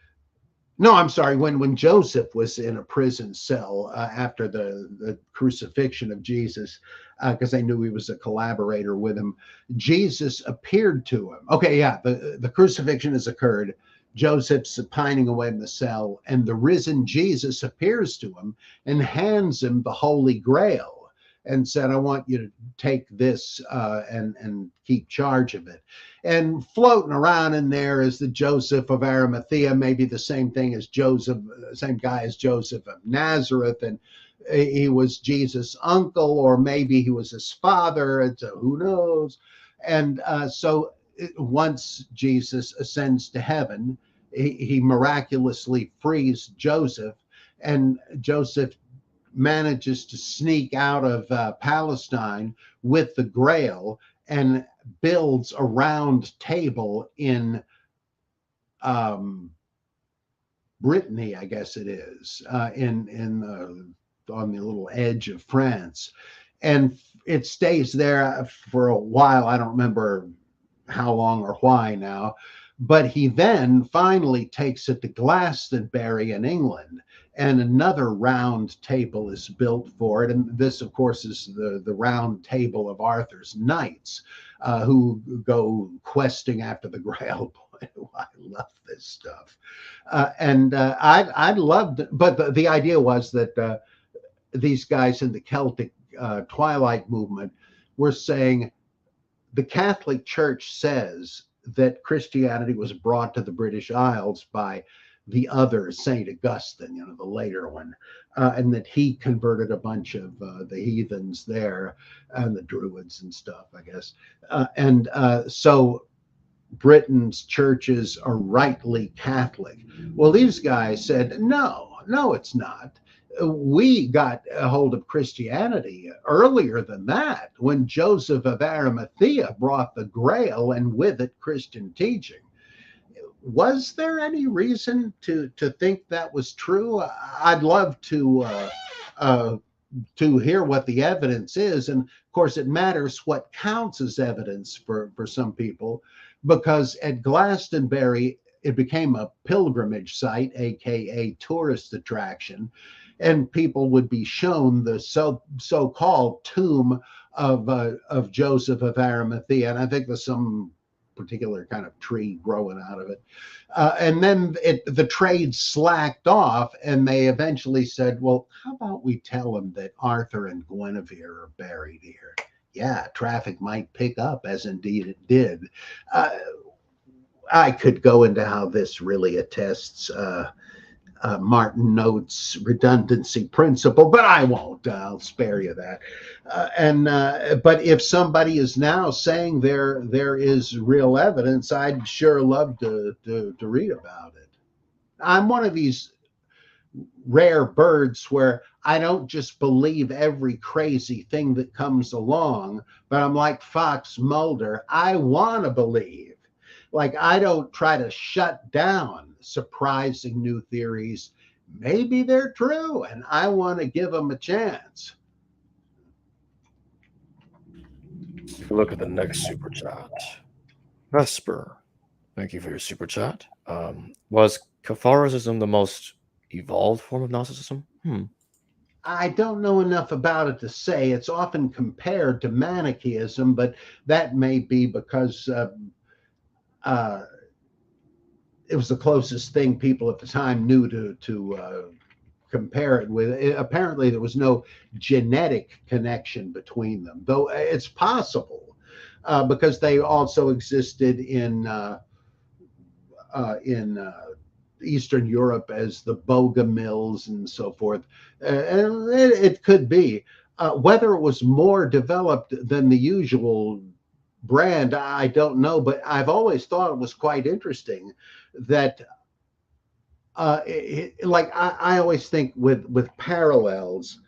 no, I'm sorry, when Joseph was in a prison cell after the crucifixion of Jesus, because they knew he was a collaborator with him, Jesus appeared to him. Okay, yeah, the crucifixion has occurred. Joseph's pining away in the cell, and the risen Jesus appears to him and hands him the Holy Grail and said, I want you to take this and keep charge of it. And floating around in there is the Joseph of Arimathea, maybe the same thing as Joseph, same guy as Joseph of Nazareth. And he was Jesus' uncle, or maybe he was his father. And so who knows? And so once Jesus ascends to heaven, he miraculously frees Joseph, and Joseph manages to sneak out of Palestine with the Grail and builds a round table in Brittany, I guess it is, on the little edge of France, and it stays there for a while. I don't remember how long or why now, but he then finally takes it to Glastonbury in England, and another round table is built for it. And this, of course, is the round table of Arthur's knights who go questing after the Grail. Boy, I love this stuff. I loved, but the idea was that these guys in the Celtic Twilight movement were saying the Catholic Church says that Christianity was brought to the British Isles by the other Saint Augustine, the later one, and that he converted a bunch of the heathens there and the Druids and stuff, I guess. So Britain's churches are rightly Catholic. Well, these guys said, no, it's not. We got a hold of Christianity earlier than that, when Joseph of Arimathea brought the Grail and with it Christian teaching. Was there any reason to think that was true? I'd love to hear what the evidence is. And of course, it matters what counts as evidence for some people, because at Glastonbury, it became a pilgrimage site, aka tourist attraction, and people would be shown the so-called tomb of Joseph of Arimathea, and I think there's some particular kind of tree growing out of it. And then the trade slacked off, and they eventually said, well, how about we tell them that Arthur and Guinevere are buried here? Yeah, traffic might pick up, as indeed it did. I could go into how this really attests Martin Note's redundancy principle, but I won't. I'll spare you that. But if somebody is now saying there is real evidence, I'd sure love to read about it. I'm one of these rare birds where I don't just believe every crazy thing that comes along, but I'm like Fox Mulder. I want to believe. Like, I don't try to shut down surprising new theories. Maybe they're true, and I want to give them a chance. Look at the next super chat. Vesper, thank you for your super chat. Was Cathartism the most evolved form of Gnosticism? I don't know enough about it to say. It's often compared to Manichaeism, but that may be because it was the closest thing people at the time knew to compare it with. Apparently, there was no genetic connection between them, though it's possible because they also existed in Eastern Europe as the Bogomils and so forth. And it could be. Whether it was more developed than the usual brand, I don't know, but I've always thought it was quite interesting that I always think with parallels,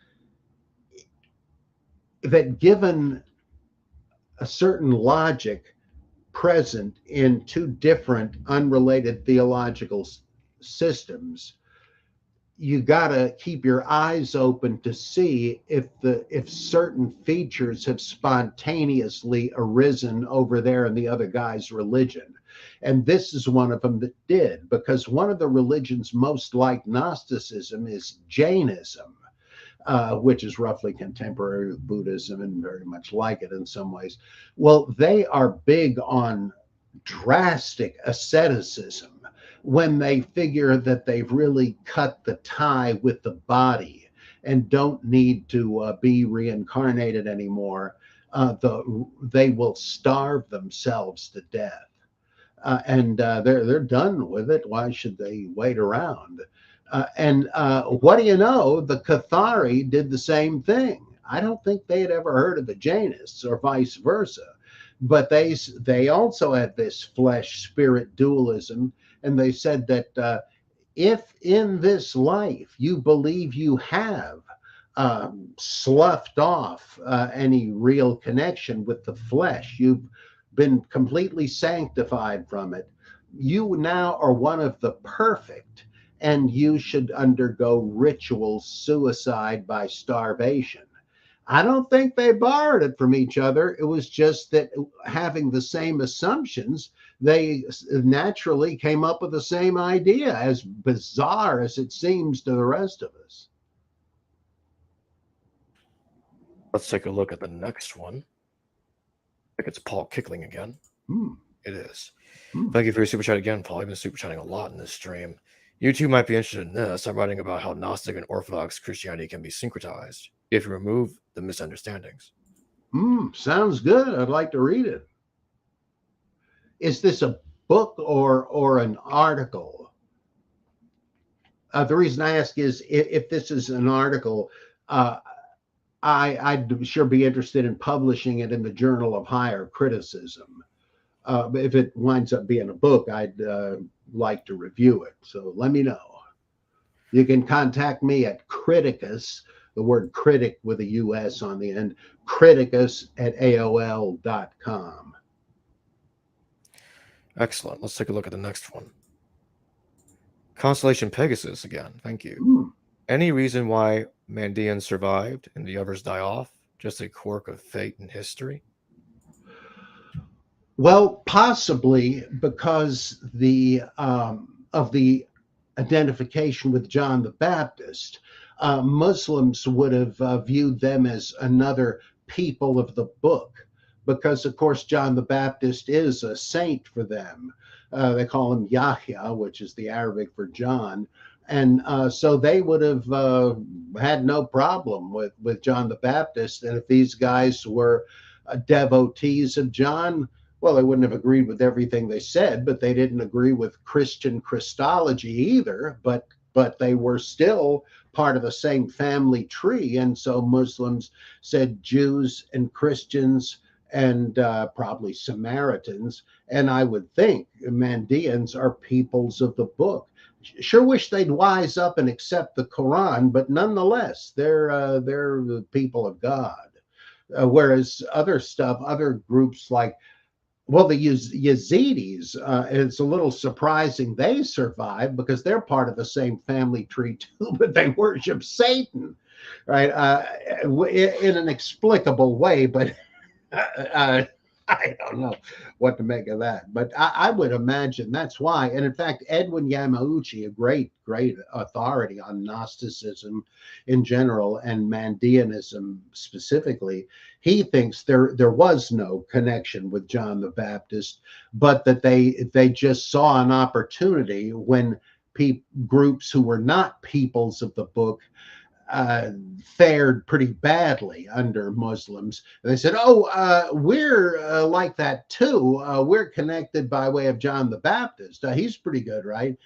that given a certain logic present in two different unrelated theological systems, you got to keep your eyes open to see if certain features have spontaneously arisen over there in the other guy's religion. And this is one of them that did, because one of the religions most like Gnosticism is Jainism, which is roughly contemporary with Buddhism and very much like it in some ways. Well, they are big on drastic asceticism when they figure that they've really cut the tie with the body and don't need to be reincarnated anymore. They will starve themselves to death, and they're done with it. Why should they wait around? And what do you know? The Cathari did the same thing. I don't think they had ever heard of the Jainists or vice versa, but they also had this flesh spirit dualism, and they said that if in this life you believe you have sloughed off any real connection with the flesh, you've been completely sanctified from it, you now are one of the perfect, and you should undergo ritual suicide by starvation. I don't think they borrowed it from each other. It was just that having the same assumptions, they naturally came up with the same idea, as bizarre as it seems to the rest of us. Let's take a look at the next one. I think it's Paul Kickling again. It is. Thank you for your super chat again, Paul. You've been super chatting a lot in this stream. You too might be interested in this. I'm writing about how Gnostic and Orthodox Christianity can be syncretized if you remove the misunderstandings. Sounds good. I'd like to read it. Is this a book or an article? The reason I ask is if this is an article, I'd sure be interested in publishing it in the Journal of Higher Criticism. If it winds up being a book, I'd like to review it. So let me know. You can contact me at Criticus, the word critic with a US on the end, criticus@aol.com. Excellent. Let's take a look at the next one. Constellation Pegasus again. Thank you. Any reason why Mandeans survived and the others die off? Just a quirk of fate and history? Well, possibly because of the identification with John the Baptist. Muslims would have viewed them as another people of the book, because, of course, John the Baptist is a saint for them. They call him Yahya, which is the Arabic for John. And so they would have had no problem with John the Baptist. And if these guys were devotees of John, well, they wouldn't have agreed with everything they said, but they didn't agree with Christian Christology either. But they were still part of the same family tree. And so Muslims said Jews and Christians and probably Samaritans. And I would think Mandeans are peoples of the book. Sure wish they'd wise up and accept the Quran, but nonetheless, they're the people of God. Whereas other groups like, well, the Yazidis, it's a little surprising they survive, because they're part of the same family tree too, but they worship Satan, right? In an inexplicable way, but I don't know what to make of that. But I would imagine that's why. And in fact, Edwin Yamauchi, a great authority on Gnosticism in general and Mandeanism specifically, he thinks there was no connection with John the Baptist, but that they just saw an opportunity when groups who were not peoples of the book fared pretty badly under Muslims. They said, "Oh, we're like that too. We're connected by way of John the Baptist. He's pretty good, right?"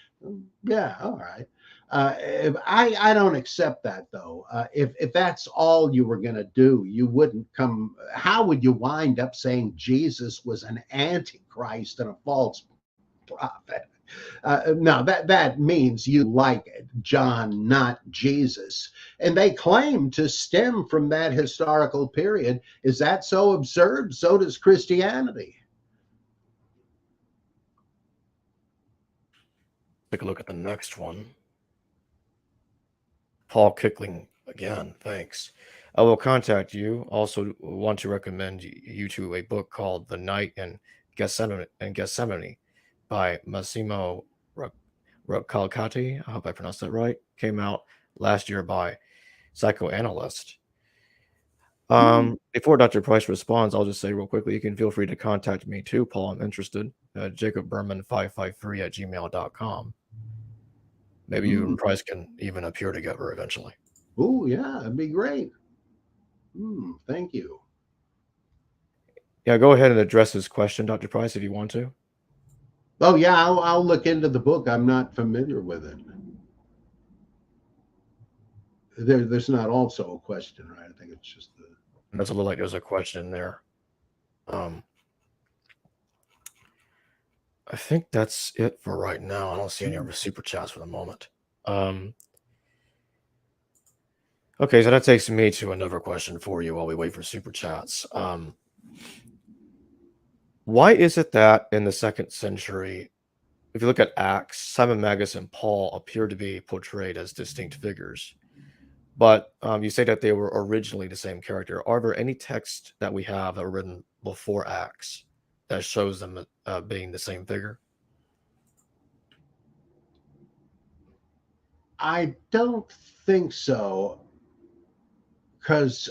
Yeah, all right. I don't accept that though. If that's all you were going to do, you wouldn't come. How would you wind up saying Jesus was an antichrist and a false prophet? No, that means you like John, not Jesus. And they claim to stem from that historical period. Is that so absurd? So does Christianity. Take a look at the next one. Paul Kickling again, thanks. I will contact you. Also, want to recommend you to a book called The Night in Gethsemane by Massimo Recalcati. I hope I pronounced that right. Came out last year by Psychoanalyst. Before Dr. Price responds, I'll just say real quickly, you can feel free to contact me too, Paul. I'm interested. JacobBerman553@gmail.com. Maybe you and Price can even appear together eventually. Oh, yeah, that'd be great. Thank you. Yeah, go ahead and address his question, Dr. Price, if you want to. Oh, yeah, I'll look into the book. I'm not familiar with it. There's not also a question, right? I think it's just the. It doesn't look like there's a question there. I think that's it for right now. I don't see any other super chats for the moment. Okay, so that takes me to another question for you while we wait for super chats. Why is it that in the 2nd century, if you look at Acts, Simon Magus and Paul appear to be portrayed as distinct figures? But you say that they were originally the same character. Are there any texts that we have that were written before Acts that shows them being the same figure? I don't think so, because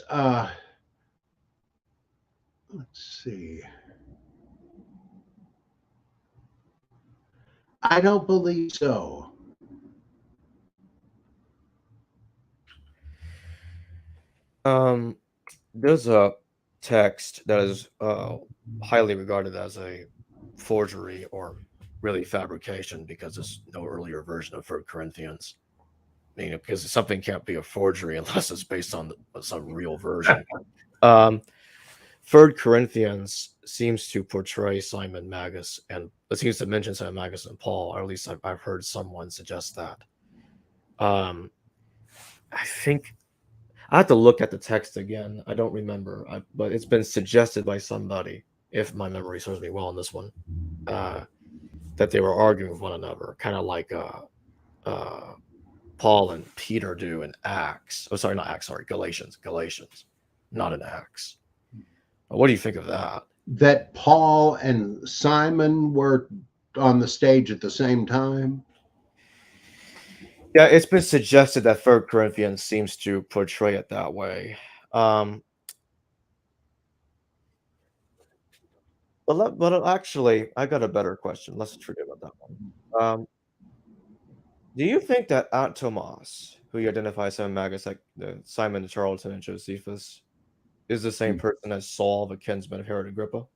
let's see. I don't believe so. There's a text that is highly regarded as a forgery or really fabrication because there's no earlier version of 3 Corinthians. I mean, because something can't be a forgery unless it's based on some real version. 3 Corinthians seems to portray Simon Magus, and it seems to mention Simon Magus and Paul, or at least I've heard someone suggest that. I think I have to look at the text again. I don't remember, but it's been suggested by somebody, if my memory serves me well on this one, that they were arguing with one another, kind of like Paul and Peter do in Acts. Oh, sorry, not Acts. Sorry, Galatians, not in Acts. What do you think of that? That Paul and Simon were on the stage at the same time? Yeah, it's been suggested that 3 Corinthians seems to portray it that way. But actually, I got a better question. Let's forget about that one. Do you think that Aunt Tomas, who you identify Simon Magus, like Simon Charlton and Josephus, is the same person as Saul, the kinsman of Herod Agrippa?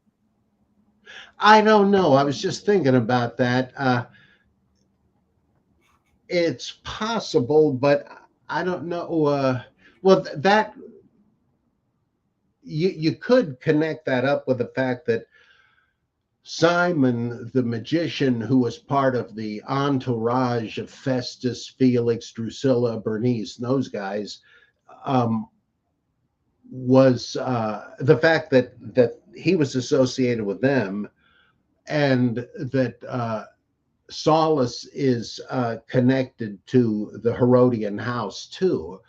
I don't know. I was just thinking about that. It's possible, but I don't know. Well, that you could connect that up with the fact that Simon, the magician who was part of the entourage of Festus, Felix, Drusilla, Bernice, and those guys, was the fact that he was associated with them, and that Saulus is connected to the Herodian house too.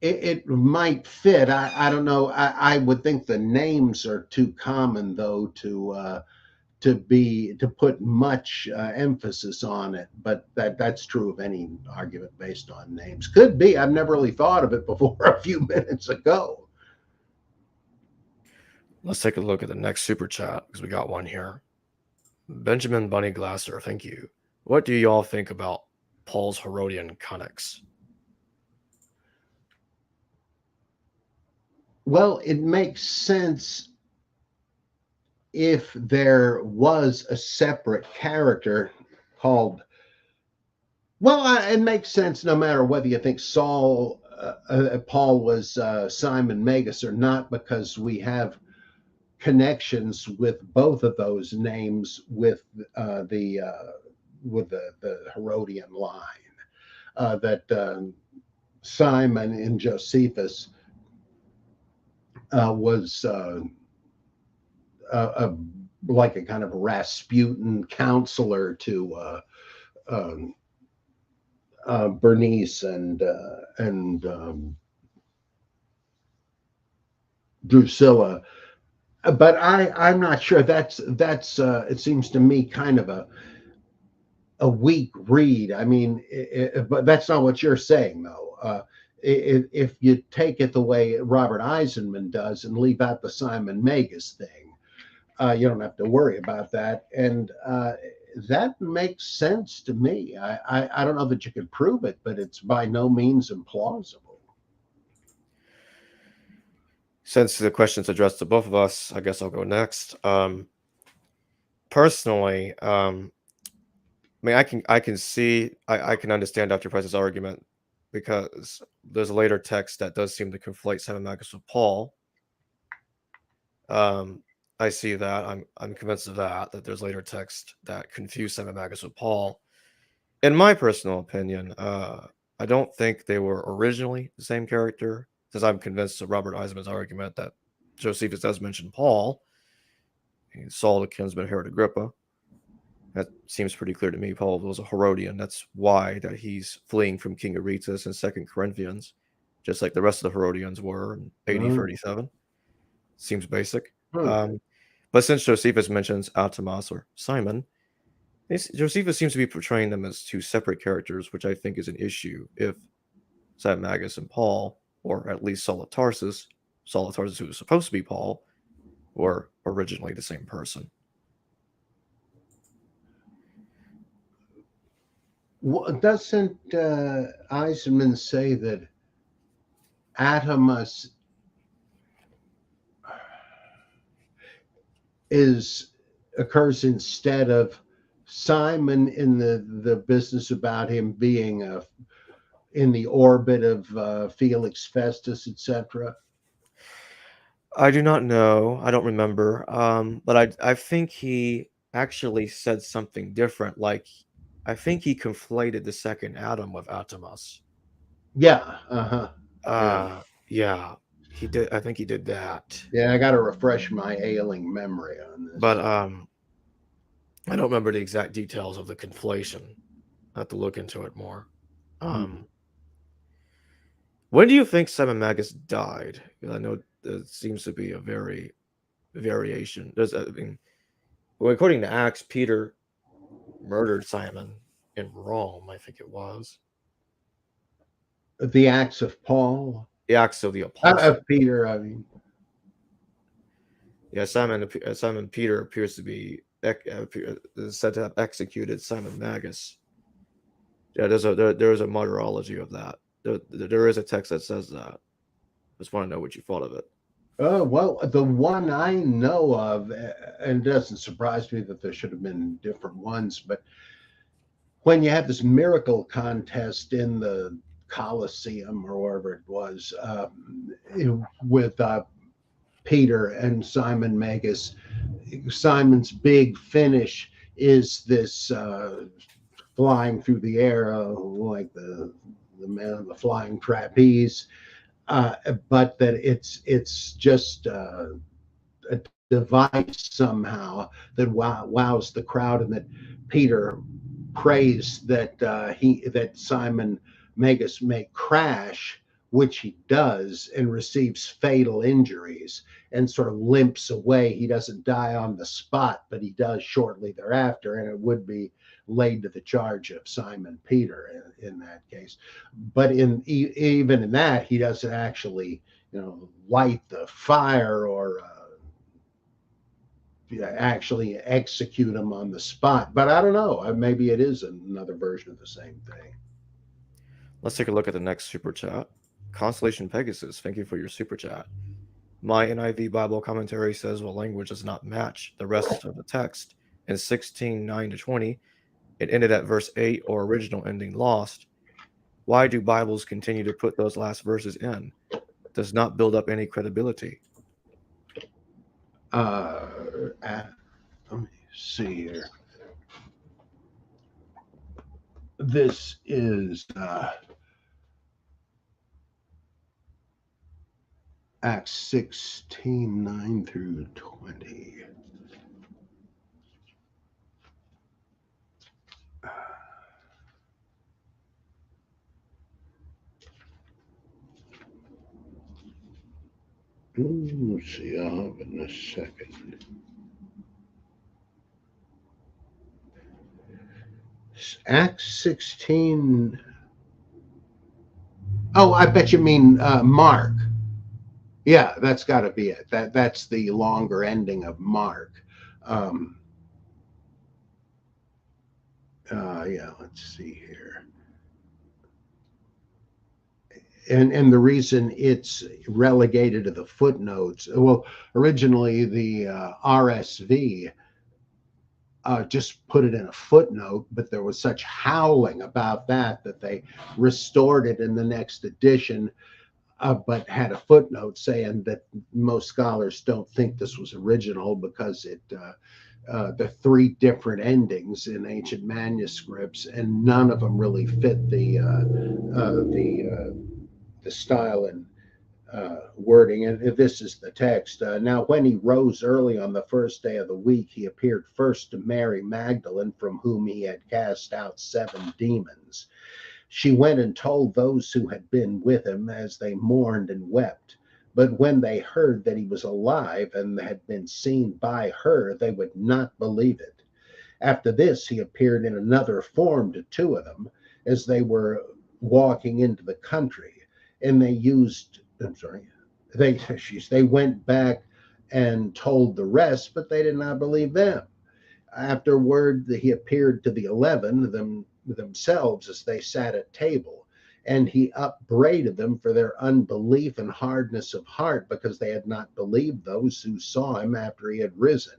It might fit. I don't know. I would think the names are too common though to put much emphasis on it. But that's true of any argument based on names. Could be. I've never really thought of it before a few minutes ago. Let's take a look at the next super chat because we got one here. Benjamin Bunny Glasser, thank you. What do y'all think about Paul's Herodian connects? Well, it makes sense if there was a separate character called. Well, it makes sense no matter whether you think Paul was Simon Magus or not, because we have connections with both of those names with the Herodian line. That Simon and Josephus was like a kind of Rasputin counselor to Bernice and Drusilla. But I'm not sure. That's it seems to me kind of a weak read. I mean, but that's not what you're saying, though. If you take it the way Robert Eisenman does and leave out the Simon Magus thing, you don't have to worry about that. And that makes sense to me. I don't know that you could prove it, but it's by no means implausible. Since the question's addressed to both of us, I guess I'll go next. Personally, I mean, I can see, I can understand Dr. Price's argument because there's a later text that does seem to conflate Simon Magus with Paul. I see that. I'm convinced of that there's later text that confuse Simon Magus with Paul. In my personal opinion, I don't think they were originally the same character, since I'm convinced of Robert Eisenman's argument that Josephus does mention Paul. Saul, the kinsman Herod Agrippa. That seems pretty clear to me. Paul was a Herodian. That's why that he's fleeing from King Aretas in 2 Corinthians, just like the rest of the Herodians were in AD 37. Seems basic. But since Josephus mentions Atamas or Simon, Josephus seems to be portraying them as two separate characters, which I think is an issue if Simon Magus and Paul, or at least Saul of Tarsus, who was supposed to be Paul, were originally the same person. Well, doesn't Eisenman say that Atamas occurs instead of Simon in the business about him being in the orbit of Felix Festus, etc.? I do not know. I don't remember. But I think he actually said something different. Like, I think he conflated the second Adam with Atamas. Yeah. Yeah, he did. I think he did that. Yeah, I got to refresh my ailing memory on this. But I don't remember the exact details of the conflation. I have to look into it more. When do you think Simon Magus died? I know there seems to be a variation. Well, according to Acts, Peter murdered Simon in Rome, I think it was. The Acts of Paul? The Acts of the Apostles. Of Peter, I mean. Yeah, Simon Peter appears to be said to have executed Simon Magus. Yeah, there is a martyrology of that. There is a text that says that. Just want to know what you thought of it. Oh, well, the one I know of, and it doesn't surprise me that there should have been different ones, but when you have this miracle contest in the Colosseum or wherever it was, with Peter and Simon Magus, Simon's big finish is this flying through the air like the man on the flying trapeze. But that it's just a device somehow that wows the crowd, and that Peter prays that Simon Magus may crash, which he does, and receives fatal injuries and sort of limps away. He doesn't die on the spot, but he does shortly thereafter, and it would be laid to the charge of Simon Peter in that case. But even in that, he doesn't actually, light the fire or actually execute him on the spot. But I don't know. Maybe it is another version of the same thing. Let's take a look at the next super chat. Constellation Pegasus, thank you for your super chat. My NIV Bible commentary says, well, language does not match the rest of the text. In 16:9-20, it ended at verse 8 or original ending lost. Why do Bibles continue to put those last verses in? Does not build up any credibility. Let me see here. This is Acts 16:9-20. Let's see, I'll have it in a second. Acts 16. Oh, I bet you mean Mark. Yeah, that's got to be it. That's the longer ending of Mark. Um, yeah, let's see here. And the reason it's relegated to the footnotes, well, originally the RSV just put it in a footnote, but there was such howling about that they restored it in the next edition, but had a footnote saying that most scholars don't think this was original because the three different endings in ancient manuscripts, and none of them really fit the style and wording. And this is the text. Now, when he rose early on the first day of the week, he appeared first to Mary Magdalene, from whom he had cast out 7 demons. She went and told those who had been with him, as they mourned and wept. But when they heard that he was alive and had been seen by her, they would not believe it. After this, he appeared in another form to 2 of them as they were walking into the country, and they went back and told the rest, but they did not believe them. Afterward, he appeared to the 11 themselves as they sat at table, and he upbraided them for their unbelief and hardness of heart, because they had not believed those who saw him after he had risen.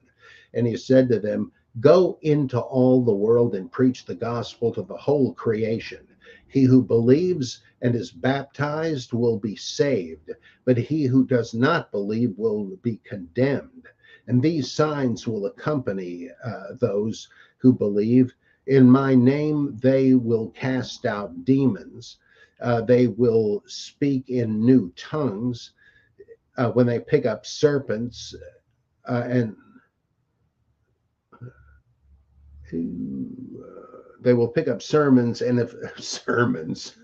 And he said to them, "Go into all the world and preach the gospel to the whole creation. He who believes and is baptized will be saved, but he who does not believe will be condemned. And these signs will accompany those who believe. In my name, they will cast out demons. They will speak in new tongues. When they pick up serpents, and they will pick up sermons, and if sermons,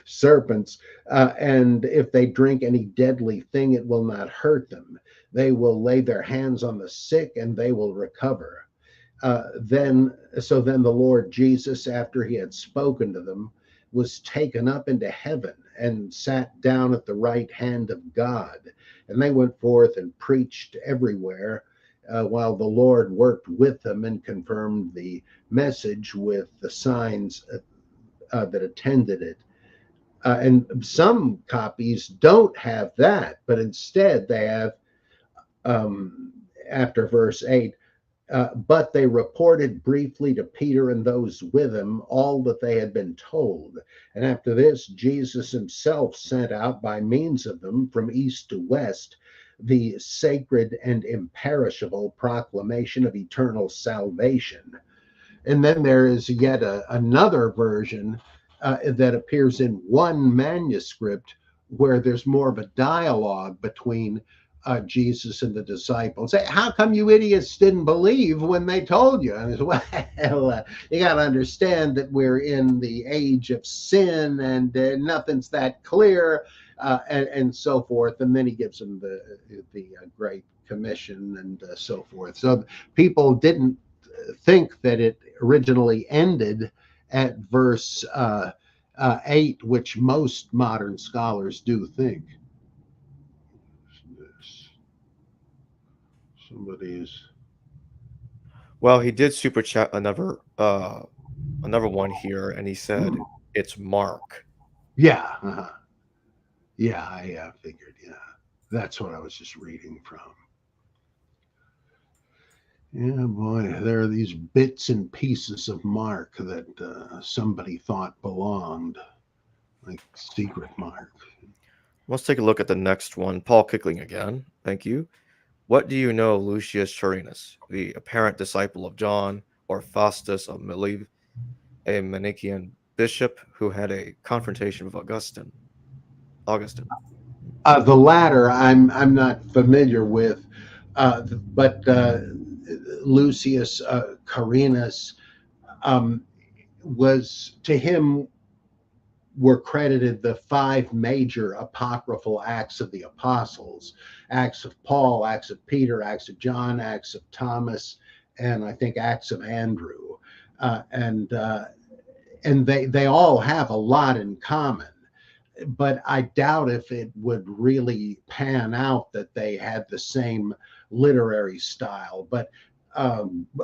serpents, and if they drink any deadly thing, it will not hurt them. They will lay their hands on the sick, and they will recover." Then the Lord Jesus, after he had spoken to them, was taken up into heaven and sat down at the right hand of God. And they went forth and preached everywhere, while the Lord worked with them and confirmed the message with the signs that attended it. And some copies don't have that, but instead they have, after verse 8, but they reported briefly to Peter and those with him all that they had been told. And after this, Jesus himself sent out by means of them from east to west the sacred and imperishable proclamation of eternal salvation. And then there is yet another version that appears in one manuscript, where there's more of a dialogue between Jesus and the disciples. Say, "How come you idiots didn't believe when they told you?" And well, you got to understand that we're in the age of sin, and nothing's that clear, and so forth. And then he gives them the Great Commission and so forth. So people didn't think that it originally ended at verse 8, which most modern scholars do think. Somebody's. Well, he did super chat another one here, and he said it's Mark. Yeah. Yeah, I figured. Yeah, that's what I was just reading from. Yeah, boy, there are these bits and pieces of Mark that somebody thought belonged, like secret Mark. Let's take a look at the next one. Paul Kickling again. Thank you. What do you know of Lucius Charenus, the apparent disciple of John, or Faustus of Mileve, a Manichaean bishop who had a confrontation with Augustine? The latter, I'm not familiar with, but Lucius Charenus was, to him, were credited the 5 major apocryphal Acts of the Apostles: Acts of Paul, Acts of Peter, Acts of John, Acts of Thomas, and I think Acts of Andrew. And they all have a lot in common. But I doubt if it would really pan out that they had the same literary style. But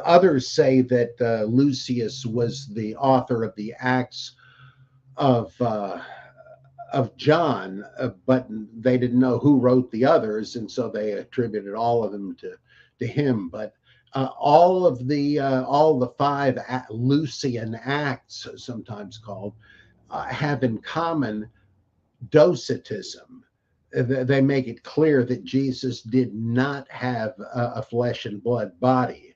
others say that Lucius was the author of the Acts of John, but they didn't know who wrote the others, and so they attributed all of them to him. But all the 5 Lucian Acts, sometimes called, have in common Docetism. They make it clear that Jesus did not have a flesh and blood body.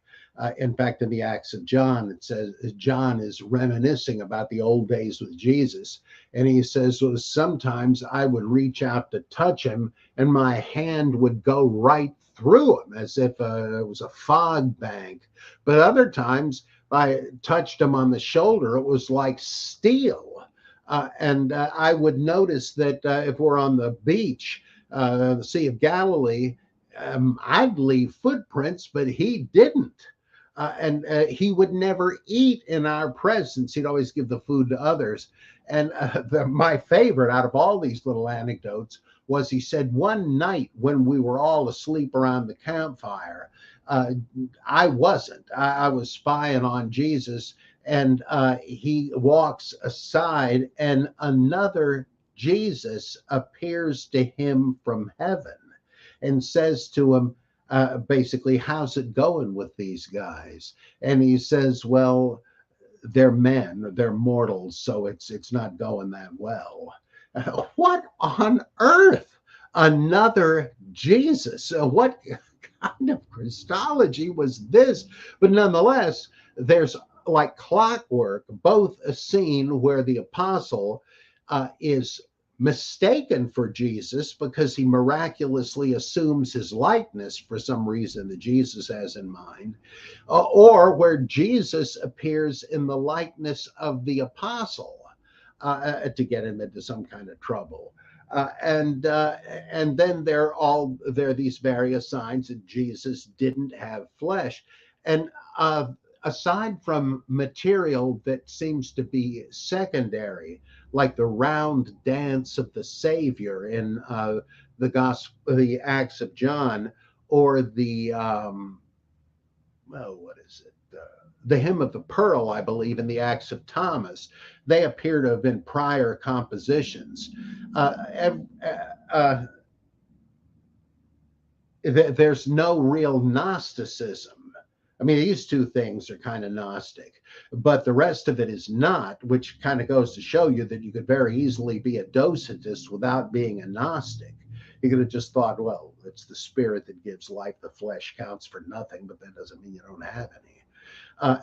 In fact, in the Acts of John, it says John is reminiscing about the old days with Jesus. And he says, well, sometimes I would reach out to touch him and my hand would go right through him as if it was a fog bank. But other times I touched him on the shoulder, it was like steel. And I would notice that if we're on the beach, the Sea of Galilee, I'd leave footprints, but he didn't. And he would never eat in our presence. He'd always give the food to others. And my favorite out of all these little anecdotes was he said one night when we were all asleep around the campfire, I wasn't. I was spying on Jesus. And he walks aside and another Jesus appears to him from heaven and says to him, basically, how's it going with these guys? And he says, well, they're men, they're mortals, so it's not going that well. What on earth? Another Jesus? What kind of Christology was this? But nonetheless, there's like clockwork, both a scene where the apostle is mistaken for Jesus because he miraculously assumes his likeness for some reason that Jesus has in mind, or where Jesus appears in the likeness of the apostle to get him into some kind of trouble. And then there are these various signs that Jesus didn't have flesh. And aside from material that seems to be secondary, like the round dance of the Savior in the Acts of John, or the the Hymn of the Pearl, I believe, in the Acts of Thomas, they appear to have been prior compositions. There's no real Gnosticism. I mean, these two things are kind of Gnostic, but the rest of it is not, which kind of goes to show you that you could very easily be a Docetist without being a Gnostic. You could have just thought, well, it's the spirit that gives life, the flesh counts for nothing, but that doesn't mean you don't have any.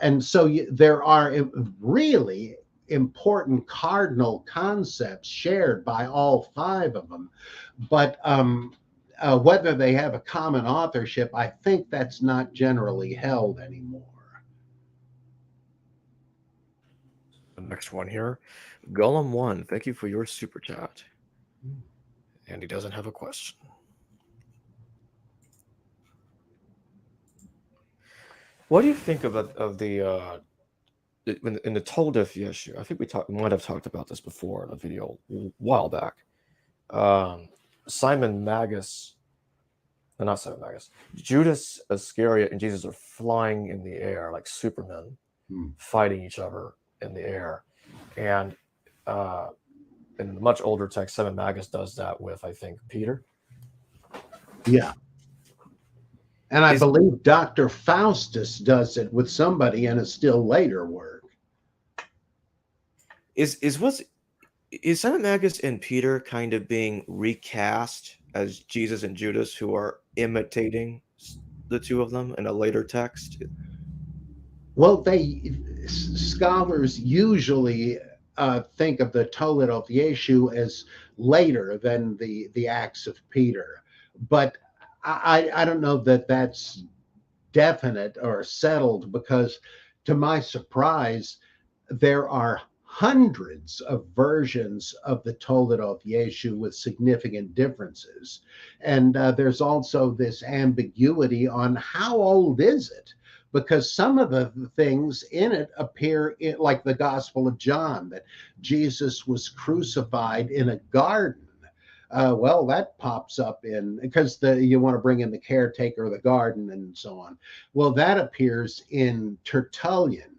And so there are really important cardinal concepts shared by all 5 of them, but whether they have a common authorship, I think that's not generally held anymore. The next one here, Golem1, thank you for your super chat. And he doesn't have a question. What do you think of the in the Toldif issue? I think we might have talked about this before in a video a while back. Simon Magus, not Simon Magus, Judas Iscariot and Jesus are flying in the air like Supermen, fighting each other in the air. And in the much older text, Simon Magus does that with, I think, Peter. Yeah. And I believe Dr. Faustus does it with somebody in a still later work. Is Simon Magus and Peter kind of being recast as Jesus and Judas, who are imitating the two of them in a later text? Well, scholars usually think of the Toledo of the issue as later than the Acts of Peter, but I don't know that that's definite or settled, because to my surprise, there are hundreds of versions of the Toledoth Yeshu with significant differences. And there's also this ambiguity on how old is it? Because some of the things in it appear like the Gospel of John, that Jesus was crucified in a garden. Well, that pops up in, because you want to bring in the caretaker of the garden and so on. Well, that appears in Tertullian,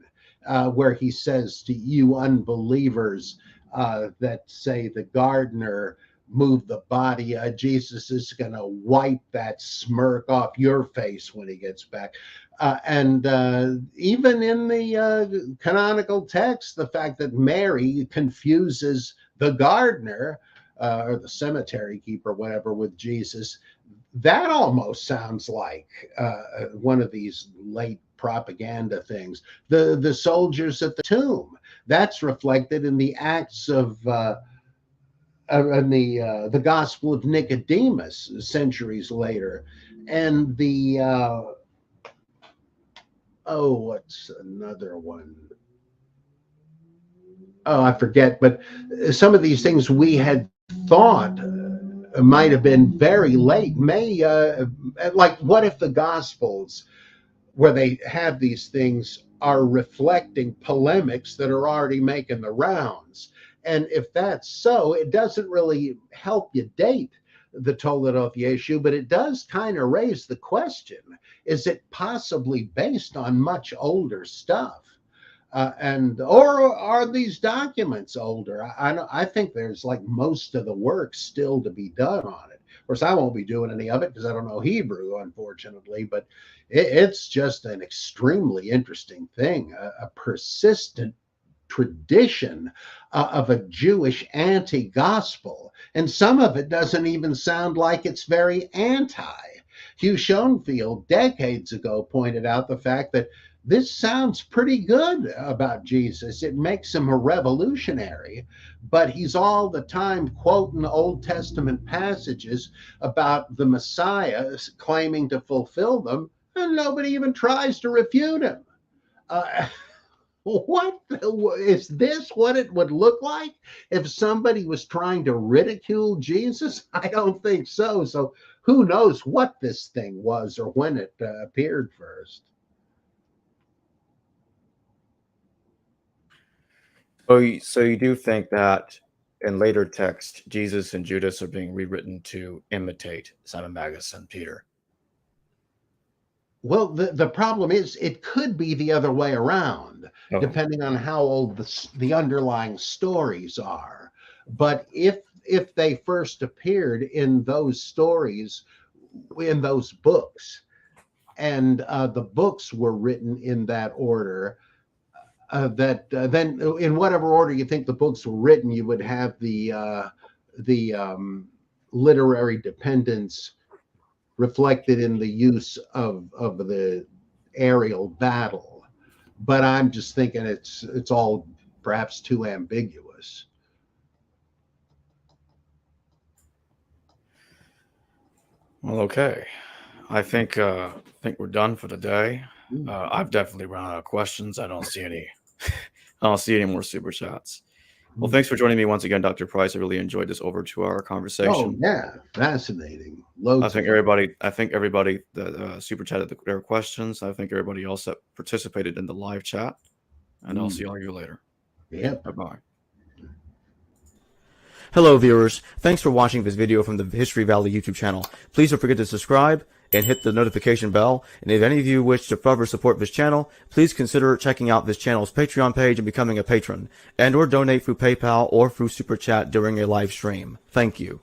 where he says to you unbelievers that say the gardener moved the body, Jesus is going to wipe that smirk off your face when he gets back. And even in the canonical text, the fact that Mary confuses the gardener or the cemetery keeper, whatever, with Jesus, that almost sounds like one of these late propaganda things. The soldiers at the tomb, that's reflected in the Acts of in the Gospel of Nicodemus centuries later. And the what's another one? Oh, I forget. But some of these things we had thought might have been very late. Like, what if the Gospels, where they have these things, are reflecting polemics that are already making the rounds? And if that's so, it doesn't really help you date the Toledoth Yeshu, but it does kind of raise the question, is it possibly based on much older stuff? Or are these documents older? I think there's like most of the work still to be done on it. Of course, I won't be doing any of it because I don't know Hebrew, unfortunately, but it's just an extremely interesting thing, a persistent tradition of a Jewish anti-gospel. And some of it doesn't even sound like it's very anti. Hugh Schoenfield decades ago pointed out the fact that this sounds pretty good about Jesus. It makes him a revolutionary, but he's all the time quoting Old Testament passages about the Messiah, claiming to fulfill them, and nobody even tries to refute him. What is this? What it would look like if somebody was trying to ridicule Jesus? I don't think so. So who knows what this thing was or when it appeared first. So you do think that in later texts, Jesus and Judas are being rewritten to imitate Simon Magus and Peter? Well, the problem is it could be the other way around, depending on how old the underlying stories are. But if they first appeared in those stories, in those books, and the books were written in that order, then in whatever order you think the books were written, you would have the literary dependence reflected in the use of the aerial battle. But I'm just thinking it's all perhaps too ambiguous. Well, okay. I think we're done for the day. I've definitely run out of questions. I don't see any. I don't see any more super chats. Well, thanks for joining me once again, Dr. Price. I really enjoyed this over 2-hour conversation. Oh yeah, fascinating. I think everybody that super chatted their questions. I think everybody else that participated in the live chat. And I'll see all you later. Yep. Bye-bye. Hello, viewers. Thanks for watching this video from the History Valley YouTube channel. Please don't forget to subscribe and hit the notification bell. And if any of you wish to further support this channel, please consider checking out this channel's Patreon page and becoming a patron, and or donate through PayPal or through Super Chat during a live stream. Thank you.